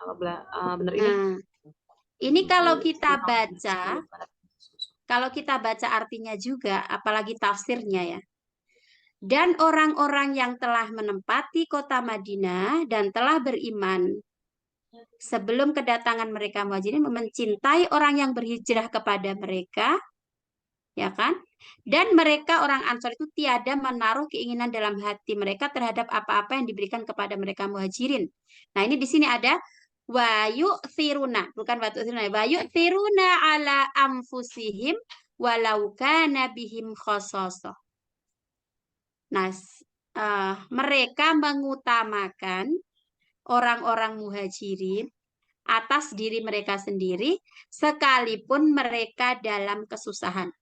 Benar ini. Nah, ini kalau kita baca artinya juga, apalagi tafsirnya ya. Dan orang-orang yang telah menempati kota Madinah dan telah beriman sebelum kedatangan mereka muhajirin mencintai orang yang berhijrah kepada mereka, ya kan? Dan mereka orang Ansor itu tiada menaruh keinginan dalam hati mereka terhadap apa-apa yang diberikan kepada mereka muhajirin. Nah, ini di sini ada wayu firuna, bukan watu firuna, wayu firuna ala amfusihim walau kana bihim khososoh. Nah, mereka mengutamakan orang-orang muhajirin atas diri mereka sendiri, sekalipun mereka dalam kesusahan.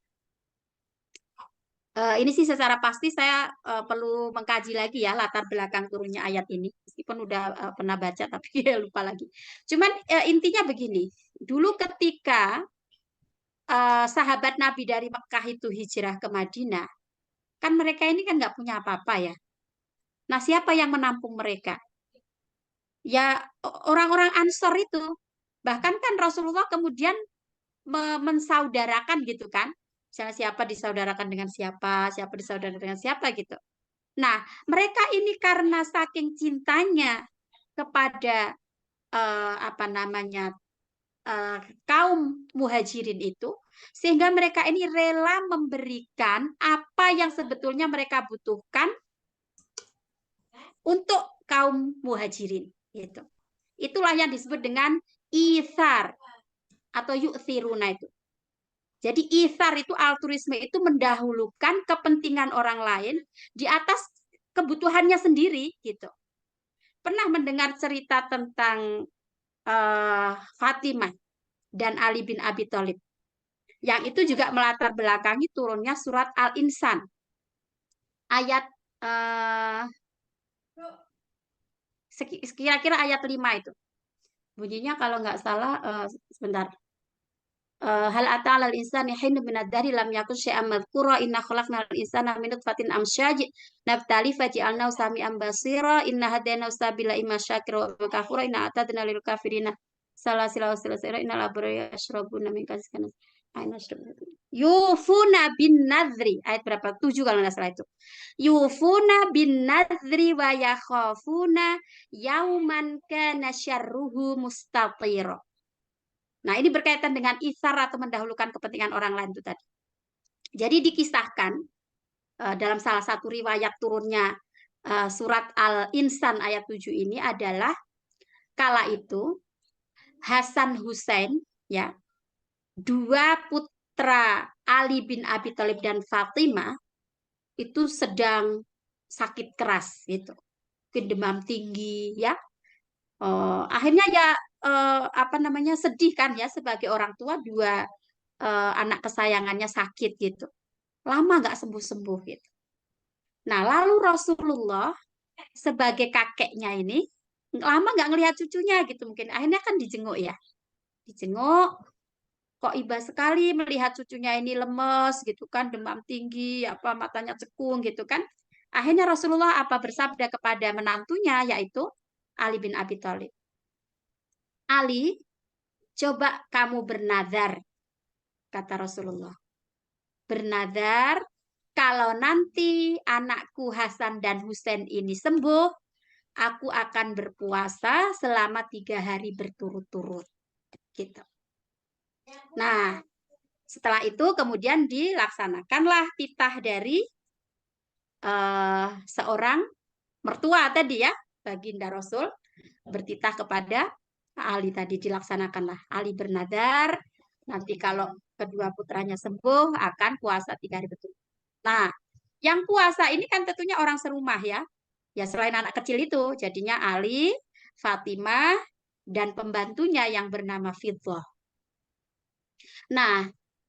Ini sih secara pasti saya perlu mengkaji lagi ya latar belakang turunnya ayat ini. Meskipun udah pernah baca tapi ya lupa lagi. Cuman intinya begini, dulu ketika sahabat Nabi dari Mekah itu hijrah ke Madinah, kan mereka ini kan nggak punya apa-apa ya. Nah, siapa yang menampung mereka? Ya orang-orang Ansor itu. Bahkan kan Rasulullah kemudian mensaudarakan gitu kan. Misalnya siapa disaudarakan dengan siapa, siapa disaudarakan dengan siapa gitu. Nah, mereka ini karena saking cintanya kepada apa namanya kaum muhajirin itu, sehingga mereka ini rela memberikan apa yang sebetulnya mereka butuhkan untuk kaum muhajirin. Gitu. Itulah yang disebut dengan ithar atau yu'thiruna itu. Jadi ithar itu altruisme itu mendahulukan kepentingan orang lain di atas kebutuhannya sendiri gitu. Pernah mendengar cerita tentang Fatimah dan Ali bin Abi Thalib. Yang itu juga melatar belakangi turunnya surat Al-Insan. Ayat kira-kira ayat 5 itu. Bunyinya kalau nggak salah, sebentar. Hal ata'alal insani hinu minad-dahri lam yakun syai'an madhkura inna khalaqnal insana min nutfatin amsyaj nabtali faj'alnahu sami'an basira inna hadainahu sabila imma syakira wa kafura inna a'tadna lil kafirina salah silau silau innal abrara yashrabuna min kasin yufuna bin nadri ayat berapa? 7 kalau nggak salah itu. Yufuna bin nadri wa yakhafuna yauman kana syarruhu mustatira. Nah, ini berkaitan dengan isar atau mendahulukan kepentingan orang lain itu tadi. Jadi dikisahkan dalam salah satu riwayat turunnya surat Al-Insan ayat 7 ini adalah kala itu Hasan Hussein ya, dua putra Ali bin Abi Thalib dan Fatimah itu sedang sakit keras gitu, demam tinggi ya. Akhirnya ya apa namanya sedih kan ya sebagai orang tua dua anak kesayangannya sakit gitu, lama nggak sembuh-sembuh gitu. Nah lalu Rasulullah sebagai kakeknya ini lama nggak ngelihat cucunya gitu, mungkin akhirnya kan dijenguk ya, dijenguk. Kok iba sekali melihat cucunya ini lemes gitu kan, demam tinggi, apa matanya cekung gitu kan. Akhirnya Rasulullah apa bersabda kepada menantunya yaitu Ali bin Abi Thalib. Ali, coba kamu bernazar, kata Rasulullah. Bernazar kalau nanti anakku Hasan dan Husain ini sembuh, aku akan berpuasa selama 3 hari berturut-turut. Gitu. Nah, setelah itu kemudian dilaksanakanlah titah dari seorang mertua tadi ya, baginda Rasul bertitah kepada Ali tadi, dilaksanakanlah. Ali bernadar nanti kalau kedua putranya sembuh akan puasa 3 hari betul. Nah, yang puasa ini kan tentunya orang serumah ya. Ya selain anak kecil itu, jadinya Ali, Fatimah, dan pembantunya yang bernama Fiddah. Nah,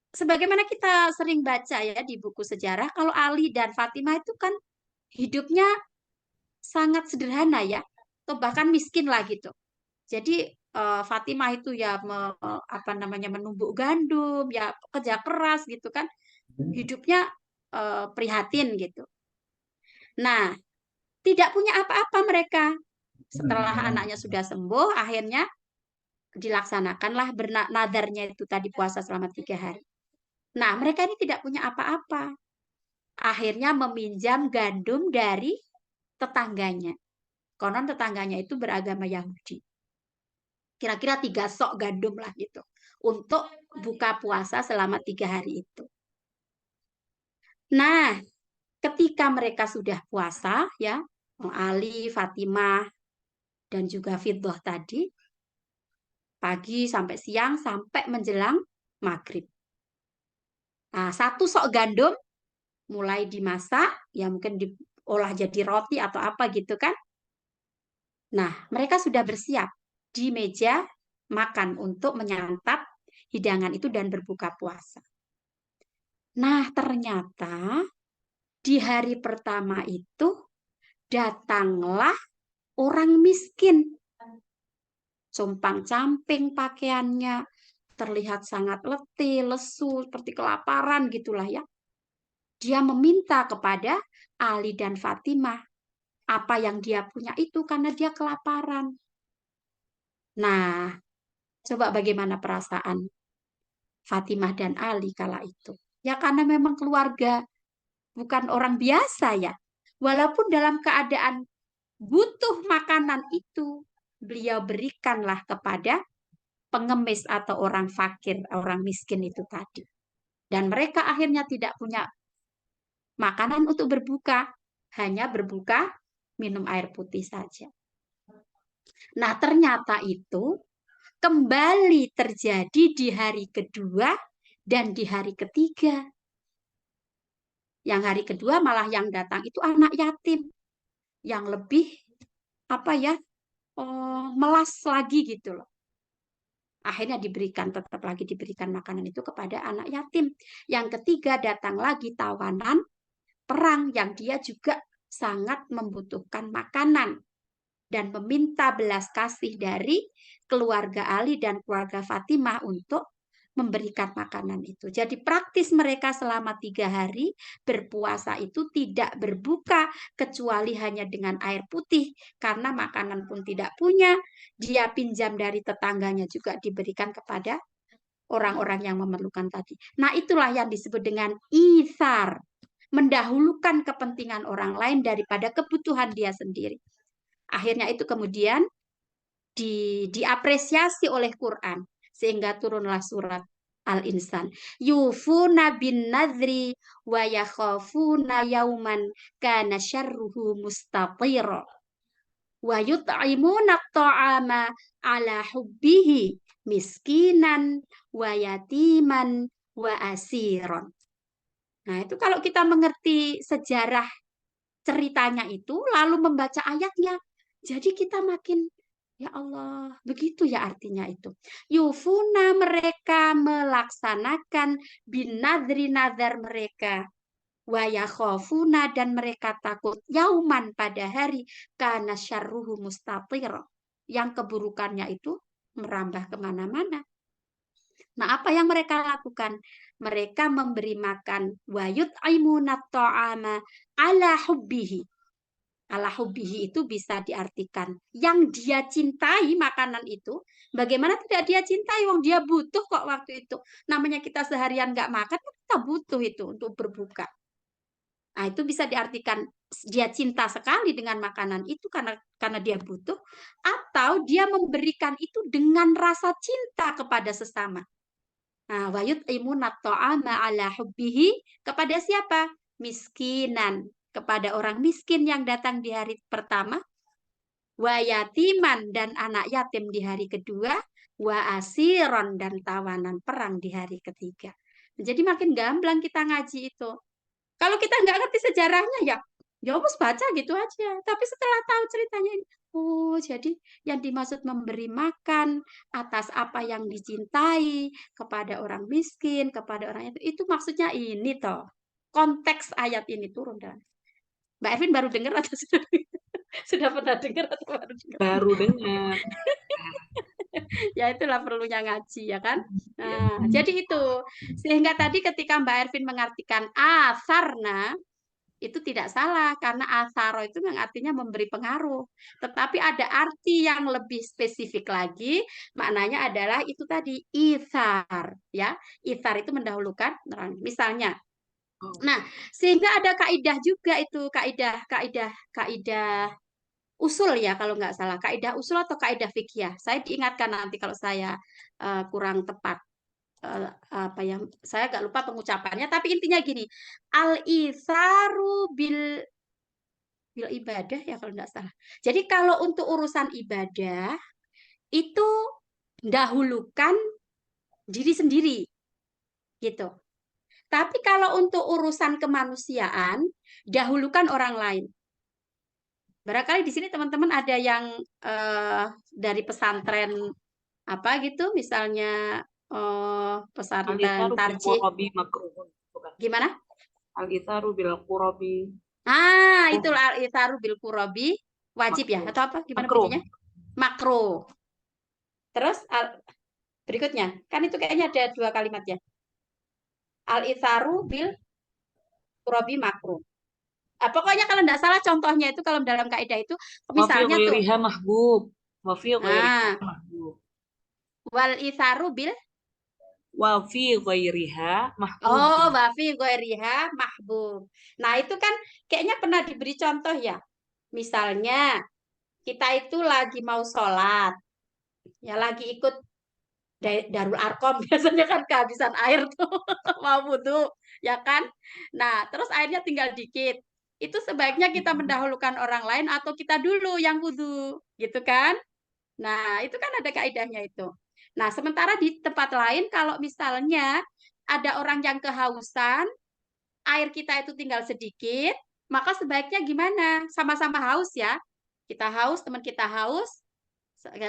sebagaimana kita sering baca ya di buku sejarah, kalau Ali dan Fatimah itu kan hidupnya sangat sederhana ya, atau bahkan miskin lah gitu. Jadi Fatimah itu ya apa namanya menumbuk gandum, ya kerja keras gitu kan, hidupnya prihatin gitu. Nah, tidak punya apa-apa mereka. Setelah anaknya sudah sembuh, akhirnya dilaksanakanlah bernadarnya itu tadi puasa selama 3 hari. Nah, mereka ini tidak punya apa-apa. Akhirnya meminjam gandum dari tetangganya. Konon tetangganya itu beragama Yahudi. Kira-kira 3 sok gandum lah gitu. Untuk buka puasa selama 3 hari itu. Nah, ketika mereka sudah puasa, ya, Ali, Fatimah, dan juga Fiddah tadi, pagi sampai siang, sampai menjelang maghrib. Nah, 1 sok gandum mulai dimasak, ya mungkin diolah jadi roti atau apa gitu kan. Nah, mereka sudah bersiap di meja makan untuk menyantap hidangan itu dan berbuka puasa. Nah, ternyata di hari pertama itu datanglah orang miskin. Compang-camping pakaiannya, terlihat sangat letih, lesu, seperti kelaparan gitulah ya. Dia meminta kepada Ali dan Fatimah apa yang dia punya itu karena dia kelaparan. Nah, coba bagaimana perasaan Fatimah dan Ali kala itu? Ya karena memang keluarga bukan orang biasa ya. Walaupun dalam keadaan butuh makanan itu, beliau berikanlah kepada pengemis atau orang fakir, orang miskin itu tadi. Dan mereka akhirnya tidak punya makanan untuk berbuka, hanya berbuka minum air putih saja. Nah, ternyata itu kembali terjadi di hari kedua dan di hari ketiga. Yang hari kedua malah yang datang itu anak yatim yang lebih apa ya melas lagi gitu loh. Akhirnya tetap lagi diberikan makanan itu kepada anak yatim. Yang ketiga datang lagi tawanan perang yang dia juga sangat membutuhkan makanan dan meminta belas kasih dari keluarga Ali dan keluarga Fatimah untuk memberikan makanan itu. Jadi praktis mereka selama 3 hari berpuasa itu tidak berbuka kecuali hanya dengan air putih karena makanan pun tidak punya. Dia pinjam dari tetangganya juga diberikan kepada orang-orang yang memerlukan tadi. Nah, itulah yang disebut dengan ithar, mendahulukan kepentingan orang lain daripada kebutuhan dia sendiri. Akhirnya itu kemudian diapresiasi oleh Quran sehingga turunlah surat Al-Insan. Yufuna bin nadri wa yakhafuna yauman kana syarruhu mustatir wa yut'imuna ta'ama ala hubbihi miskinan wa yatiman wa asiron. Nah, itu kalau kita mengerti sejarah ceritanya itu lalu membaca ayatnya, jadi kita makin ya Allah, begitu ya artinya itu. Yufuna mereka melaksanakan binadri nazar mereka. Wa yakhafuna dan mereka takut yauman pada hari karena syarruhu mustatir. Yang keburukannya itu merambah kemana-mana. Nah, apa yang mereka lakukan? Mereka memberi makan wayut aimunat ta'ama ala hubbihi. Ala hubbihi itu bisa diartikan yang dia cintai makanan itu. Bagaimana tidak dia cintai? Wong dia butuh kok waktu itu. Namanya kita seharian nggak makan, kita butuh itu untuk berbuka. Nah, itu bisa diartikan dia cinta sekali dengan makanan itu karena dia butuh, atau dia memberikan itu dengan rasa cinta kepada sesama. Nah, wayut imunat ta'ama ala hubbihi kepada siapa? Miskinan, kepada orang miskin yang datang di hari pertama, wa yatiman dan anak yatim di hari kedua, wa asiron dan tawanan perang di hari ketiga. Jadi makin gamblang kita ngaji itu. Kalau kita nggak ngerti sejarahnya ya harus baca gitu aja. Tapi setelah tahu ceritanya, oh jadi yang dimaksud memberi makan atas apa yang dicintai kepada orang miskin, kepada orang itu maksudnya ini toh. Konteks ayat ini turun dan Mbak Ervin baru dengar atau sudah pernah dengar atau baru dengar? Baru dengar. Ya itulah perlunya ngaji ya kan. Ya. Nah, jadi itu sehingga tadi ketika Mbak Ervin mengartikan asarna itu tidak salah karena asaro itu yang artinya memberi pengaruh. Tetapi ada arti yang lebih spesifik lagi, maknanya adalah itu tadi ithar ya. Ithar itu mendahulukan nerang. Misalnya. Oh. Nah, sehingga ada kaidah juga itu, kaidah usul ya kalau nggak salah, kaidah usul atau kaidah fikih. Saya diingatkan nanti kalau saya kurang tepat apa yang saya agak lupa pengucapannya, tapi intinya gini, al isaru bil ibadah ya kalau nggak salah. Jadi kalau untuk urusan ibadah itu dahulukan diri sendiri gitu. Tapi kalau untuk urusan kemanusiaan dahulukan orang lain. Barangkali di sini teman-teman ada yang dari pesantren apa gitu, misalnya pesantren Al-Itharu bil Tarjih. qurabi makruhun. Bukan. Gimana? Al-Itharu bil qurabi Itu al-itharu bil qurabi wajib ya makruh. atau apa? Gimana Makruh. bunyinya? Makro. Terus berikutnya, kan itu kayaknya ada 2 kalimat ya. Al-itharu bil qurabi makro. Pokoknya kalau tidak salah contohnya itu kalau dalam kaidah itu Wa fi misalnya tuh, ghairiha mahbub. Wa fi ghairiha nah, mahbub. wal itharu bil Wa fi ghairiha mahbub. oh wafi ghairiha mahbub. Nah, itu kan kayaknya pernah diberi contoh ya. Misalnya kita itu lagi mau sholat, ya lagi ikut Darul Arkom biasanya kan kehabisan air tuh mau wudhu ya kan. Nah terus airnya tinggal dikit, itu sebaiknya kita mendahulukan orang lain atau kita dulu yang wudhu gitu kan. Nah itu kan ada kaidahnya itu. Nah sementara di tempat lain kalau misalnya ada orang yang kehausan, air kita itu tinggal sedikit, maka sebaiknya gimana, sama-sama haus ya, kita haus, teman kita haus,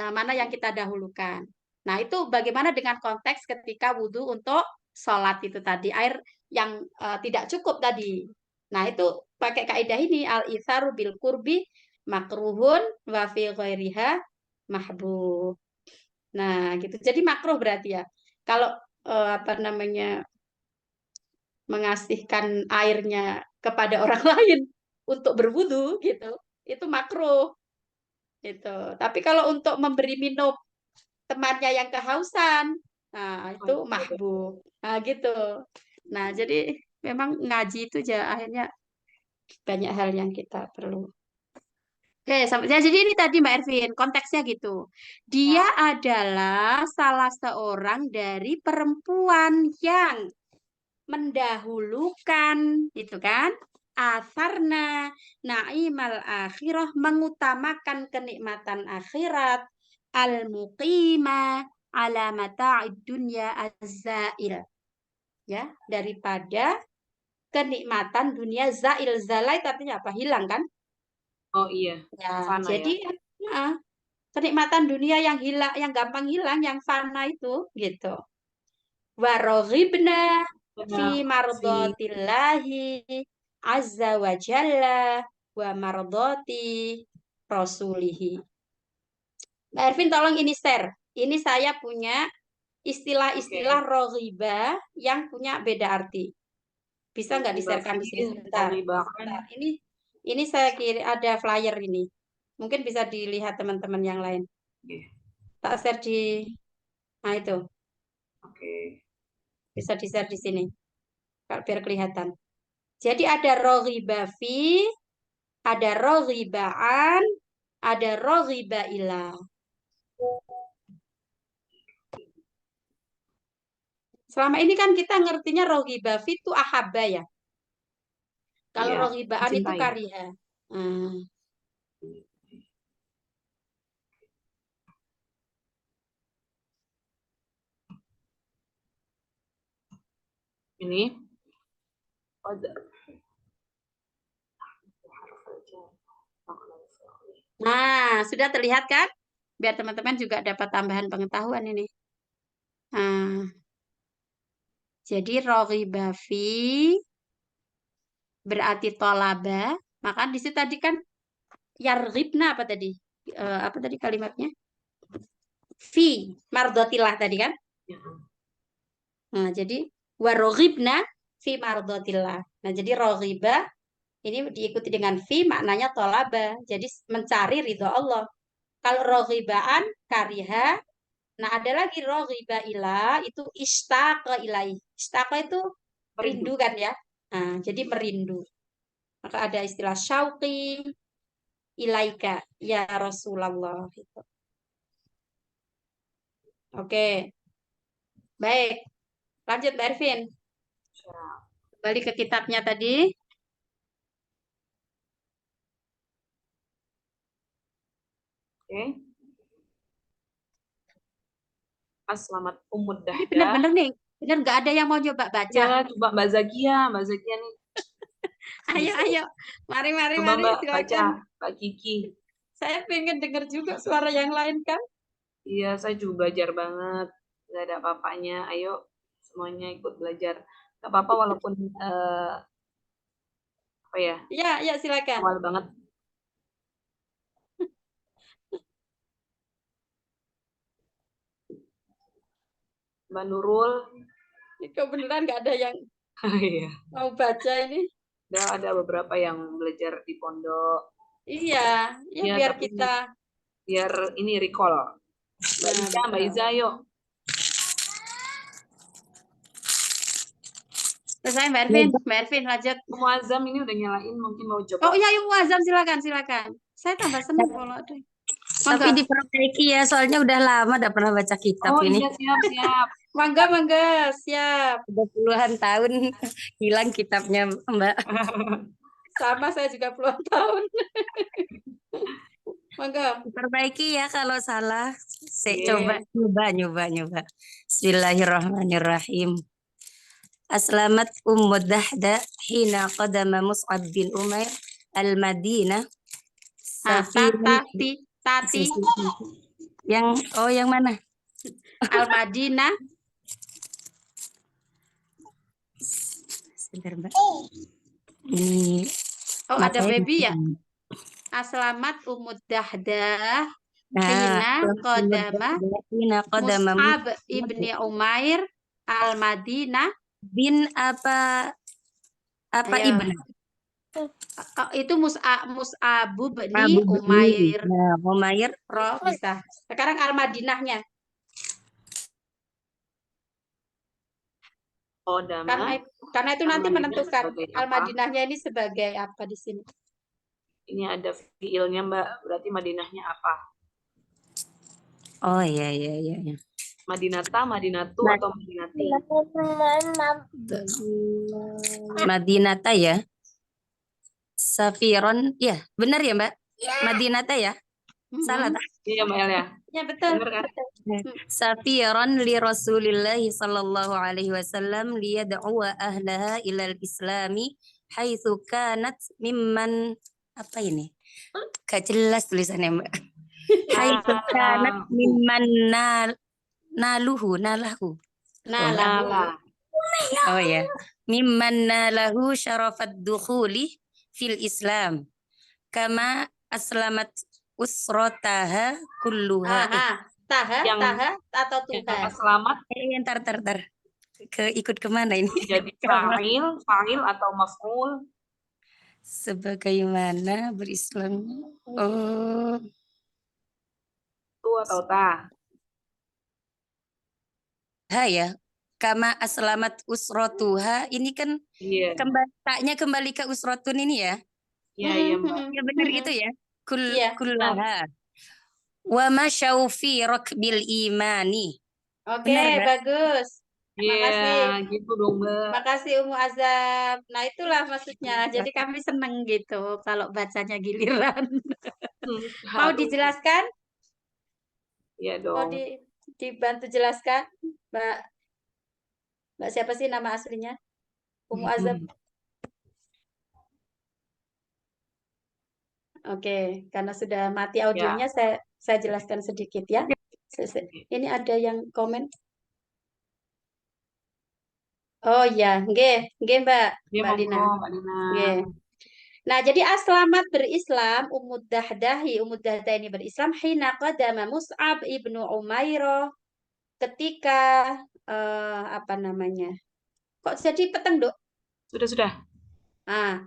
mana yang kita dahulukan. Nah, itu bagaimana dengan konteks ketika wudhu untuk sholat itu tadi, air yang tidak cukup tadi. Nah, itu pakai kaidah ini, al-itharu bil kurbi makruhun wa fi ghairiha mahbub. Nah, gitu. Jadi makruh berarti ya. Kalau apa namanya, mengasihkan airnya kepada orang lain untuk berwudu gitu, itu makruh gitu. Tapi kalau untuk memberi minum temannya yang kehausan, nah Oh, itu iya, betul. mahbub. Nah gitu. Nah, jadi memang ngaji itu akhirnya banyak hal yang kita perlu. Oke, ya, jadi ini tadi Mbak Ervin, konteksnya gitu. Dia Ya. adalah salah seorang dari perempuan yang mendahulukan, itu kan? Atharna na'imal akhirah, mengutamakan kenikmatan akhirat, al-muqima ala mata'id dunya az-zail, ya, daripada kenikmatan dunia zail. Zalai artinya apa? Hilang kan? Oh iya, Ya, fana ya. jadi ah, kenikmatan dunia yang hilang, yang gampang hilang, yang fana itu gitu. Waroghibna fi Benar sih. mardatillahi azza wa jalla wa mardati rasulihi. Mbak Ervin tolong ini share. Ini saya punya istilah-istilah Oke. roghibah yang punya beda arti. Bisa nggak Rohiba di-sharekan di sini Fih, sebentar? Rohiba kan. Sebentar. Ini saya kira ada flyer ini. Mungkin bisa dilihat teman-teman yang lain. Oke. Tak share di, nah itu Oke. bisa di-share di sini. Kalau biar kelihatan. Jadi ada roghiba fi, ada roghibaan, ada roghiba ilah. Selama ini kan kita ngertinya roghiba fi itu ahabba ya. Kalau Iya, roghibaan itu mencintai. kariha. Hmm. Ini. Nah, sudah terlihat kan? Biar teman-teman juga dapat tambahan pengetahuan ini. Nah, jadi roghiba fi berarti tolaba. Maka di situ tadi kan yarghibna apa tadi? Apa tadi kalimatnya? Fi mardotilah tadi kan? Ya. Nah, jadi waroghibna fi mardotillah. Nah, jadi roghiba ini diikuti dengan fi maknanya tolaba. Jadi mencari ridho Allah. Kalau roghibaan kariha. Nah, ada lagi roghiba ilah itu istaqa ilai. Istaqa itu Merindu. rindu kan ya. Nah, jadi merindu. Maka ada istilah syauqi ilaika ya Rasulullah gitu. Oke, baik. Lanjut Mbak Ervin. Siap. Kembali ke kitabnya tadi. Oke. Selamat Umud Ini Dahdah. benar-benar nih. Benar nggak ada yang mau coba baca. Ya, coba Mbak Zakia nih Ayo, bisa. ayo. Mari, mari, Coba mari. Mbak baca, Silakan. Mbak Kiki. Saya pengen dengar juga suara yang lain kan. Iya, saya juga belajar banget. Gak ada apa-apanya. Ayo, semuanya ikut belajar. Gak apa-apa walaupun apa ya, Ya, ya silakan. awal banget. Mbak Nurul. Ini kok beneran nggak ada yang Iya. mau baca ini. Ada beberapa yang belajar di pondok. Iya, ya Ya, biar tapi kita. biar ini recall. Nah, Mbak betul. Iza, yuk. Selesai Mbak Ervin. Mbak Ervin lanjut. Muazzam ini udah nyalain, mungkin mau coba. Oh iya, yuk Azam silakan, silakan. Saya tambah seneng kalau ada. Tapi Mangga, diperbaiki ya, soalnya udah lama udah pernah baca kitab Oh ini. iya, siap-siap. mangga, mangga, siap. Udah puluhan tahun hilang kitabnya, Mbak. Sama saya juga puluhan tahun. Mangga. Diperbaiki ya kalau salah. Saya coba, Iya. nyoba. Bismillahirrahmanirrahim. Aslamat Ummu Dahda hina qadama Mus'ab bin Umair al-Madinah. Ah, Safirun tati, yang mana? Al-Madinah. Sebentar, Mbak. Ini Oh, ada matanya baby ya. di- Aslamat Umud Dahdah. Nah, Hina Qadama hina qadama Mus'ab ibni Umair Al-Madinah. Bin apa Ayo. ibn? Itu Mus'ab bin Abu Umair. Nah, Umair. Bisa. Sekarang Al-Madinahnya. Qodama. Karena itu nanti Al-Madinah menentukan sebagai apa? Al-Madinahnya ini sebagai apa di sini. Ini ada fiilnya Mbak, berarti Madinahnya apa? Oh iya iya iya. Iya. Madinata, Madinatu, Mad- atau Madinati? Madinata ya. Safiron, ya benar ya Mbak. Madinata ya. Salah tak? Iya Mbak El ya. Ya betul. Benar kan? Safiron li Rasulillah sallallahu alaihi wasallam liyad'u ahlaha ilal islami haitsu kanat mimman apa ini? Gak jelas tulisannya Mbak. Haitsu kanat mimman nalahu. Nah, Nala. Oh ya. Mimman nalahu syarafat dukhuli fil Islam. Kama aslamat usrotaha kulluha. Yang- taha atau Yang tuha. selamat Ntar. Ikut kemana ini? jadi fa'il atau maf'ul. Sebagaimana berislam. Oh, Tu atau ta. ha ya. Kama aslamat usrotuha. Ini kan Iya. taknya kembali ke usrotun ini ya. Iya Mbak. Ya benar gitu ya. Iya. Kullaha. Wa masyau fi rakbil imani. Oke, Benar, Mbak? bagus. Makasih. Iya, gitu dong Mbak. Makasih Umu Azam. Nah, itulah maksudnya. Jadi kami seneng gitu kalau bacanya giliran. Mau dijelaskan? Iya Mau dong. dibantu jelaskan? Mbak siapa sih nama aslinya? Umu Azam. Oke, karena sudah mati audionya, saya jelaskan sedikit ya. Ini ada yang komen. Oh iya, nggih Mbak, Dia Mbak Lina. monggo Mbak Lina. Nggih. Nah, jadi aslamat berislam, Umud Dahdah ini berislam hina qadama Mus'ab ibnu Umairah ketika apa namanya? Kok jadi peteng, Dok? Sudah. Nah,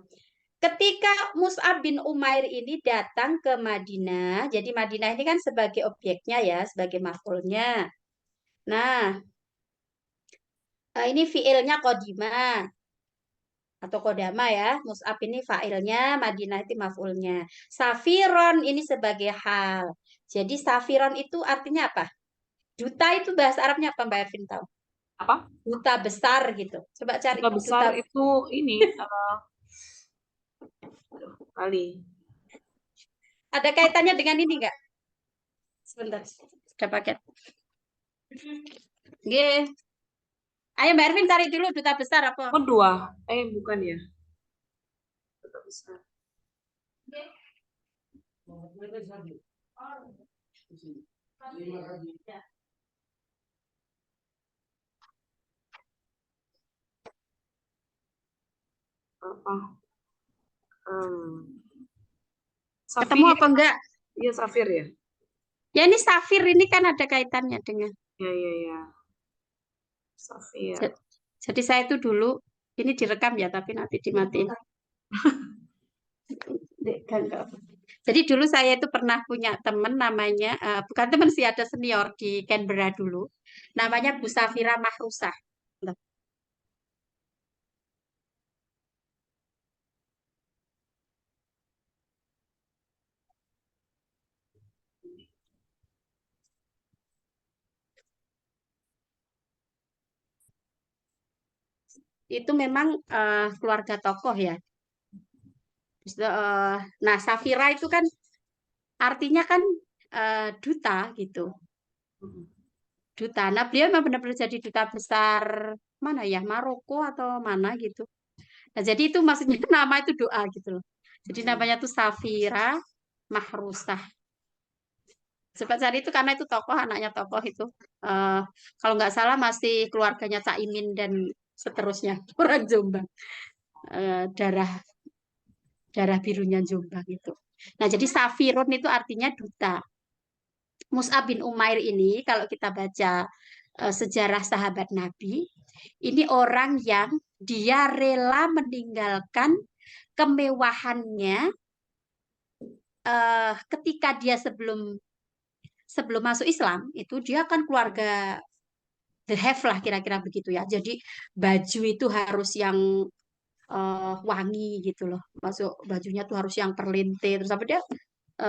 ketika Mus'ab bin Umair ini datang ke Madinah, jadi Madinah ini kan sebagai objeknya ya, sebagai maf'ulnya. Nah, ini fiilnya qadima atau kodama ya. Mus'ab ini fa'ilnya, Madinah itu maf'ulnya. Safiron ini sebagai hal. Jadi safiron itu artinya apa? Duta itu bahasa Arabnya apa Mbak Ervin tahu? Apa? Duta besar gitu. Coba cari Duta besar itu ini kali. Ada kaitannya dengan ini enggak? Sebentar. Ada paket. Nggih. Ayo Mbak Ervin cari dulu duta besar apa? Oh, dua. Bukan ya. Duta besar. Apa? Ketemu apa enggak? Iya, Safir ya. Ya ini Safir ini kan ada kaitannya dengan. Iya. Safir. Jadi saya itu dulu ini direkam ya, tapi nanti dimatiin. Jadi dulu saya itu pernah punya teman namanya, bukan teman sih, ada senior di Canberra dulu, namanya Bu Safira Mahrusah. Itu memang keluarga tokoh ya. Nah, Safira itu kan artinya kan duta gitu. Duta. Nah, beliau memang benar-benar jadi duta besar mana ya, Maroko atau mana gitu. Nah, jadi itu maksudnya nama itu doa gitu loh. Jadi namanya tuh Safira Mahrusah. Sebab saat itu karena itu tokoh, anaknya tokoh itu. Kalau nggak salah masih keluarganya Caimin dan seterusnya. Orang Jombang. Darah birunya Jombang itu. Nah, jadi Safirun itu artinya duta. Mus'ab bin Umair ini kalau kita baca sejarah sahabat Nabi, ini orang yang dia rela meninggalkan kemewahannya ketika dia sebelum masuk Islam itu dia kan keluarga the have lah kira-kira begitu ya. Jadi baju itu harus yang wangi gitu loh. Masuk bajunya tuh harus yang perlintir. Terus apa dia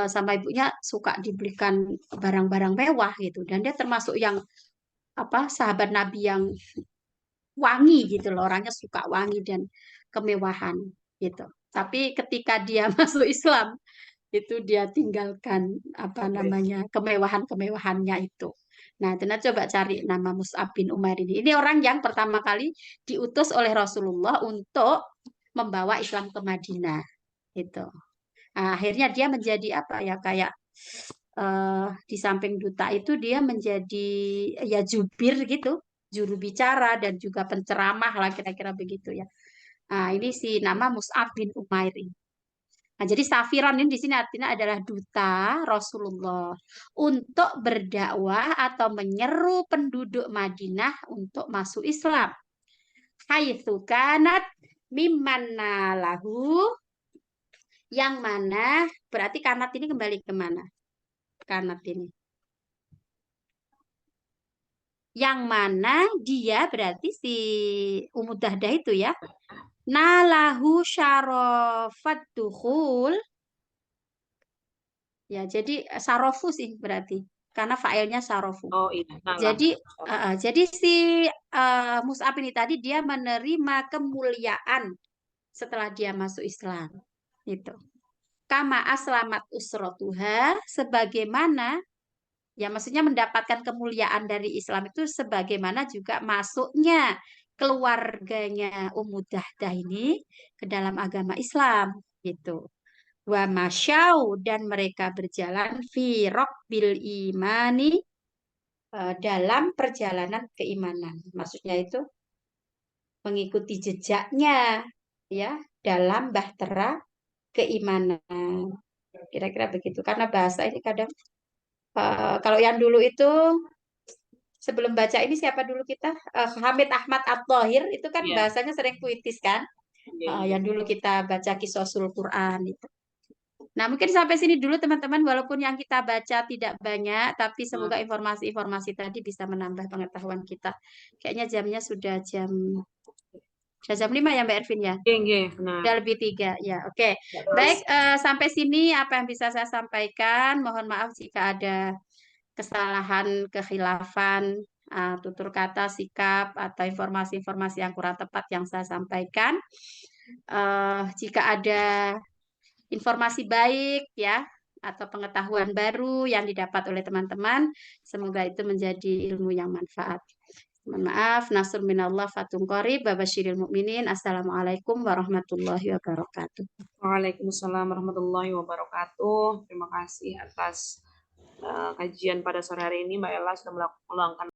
sama ibunya suka dibelikan barang-barang mewah gitu. Dan dia termasuk yang apa sahabat Nabi yang wangi gitu loh. Orangnya suka wangi dan kemewahan gitu. Tapi ketika dia masuk Islam itu dia tinggalkan apa namanya kemewahan-kemewahannya itu. Nah, Tina coba cari nama Mus'ab bin Umair ini. Ini orang yang pertama kali diutus oleh Rasulullah untuk membawa Islam ke Madinah. Gitu. Nah, akhirnya dia menjadi apa ya kayak di samping duta itu dia menjadi ya jubir gitu, juru bicara dan juga penceramah lah kira-kira begitu ya. Nah, ini si nama Mus'ab bin Umair ini. Nah, jadi safiron ini di sini artinya adalah duta Rasulullah untuk berdakwah atau menyeru penduduk Madinah untuk masuk Islam. Haitsu kanat mimman lahu yang mana berarti kanat ini kembali ke mana? Kanat ini. Yang mana dia berarti si Ummu Dahdah itu ya. Nalahu syarafat dukhul. Ya, jadi sarofu sih berarti. Karena failnya sarofu. Oh iya, nah lah. Jadi si Mus'ab ini tadi dia menerima kemuliaan setelah dia masuk Islam. Itu. Kama aslamat usrotuha sebagaimana ya maksudnya mendapatkan kemuliaan dari Islam itu sebagaimana juga masuknya keluarganya Ummu Dahdah ini ke dalam agama Islam gitu. Wa masyau dan mereka berjalan fi bil imani dalam perjalanan keimanan. Maksudnya itu mengikuti jejaknya ya dalam bahtera keimanan. Kira-kira begitu. Karena bahasa ini kadang kalau yang dulu itu sebelum baca ini siapa dulu kita? Hamid Ahmad At-Thahir itu kan Iya. bahasanya sering puitis kan? Iya. Yang dulu kita baca Qisasul Quran itu. Nah, mungkin sampai sini dulu teman-teman, walaupun yang kita baca tidak banyak, tapi semoga informasi-informasi tadi bisa menambah pengetahuan kita. Kayaknya jamnya sudah jam 5 ya Mbak Ervin ya? Iya, benar. Udah lebih 3, ya oke. Baik, sampai sini apa yang bisa saya sampaikan. Mohon maaf jika ada kesalahan, kekhilafan, tutur kata, sikap, atau informasi-informasi yang kurang tepat yang saya sampaikan. Jika ada informasi baik ya atau pengetahuan baru yang didapat oleh teman-teman, semoga itu menjadi ilmu yang manfaat. Mohon maaf, nasrun minallah fatum qarib, babasyiril mu'minin. Assalamualaikum warahmatullahi wabarakatuh. Waalaikumsalam warahmatullahi wabarakatuh. Terima kasih atas kajian pada sore hari ini, Mbak Ella sudah meluangkan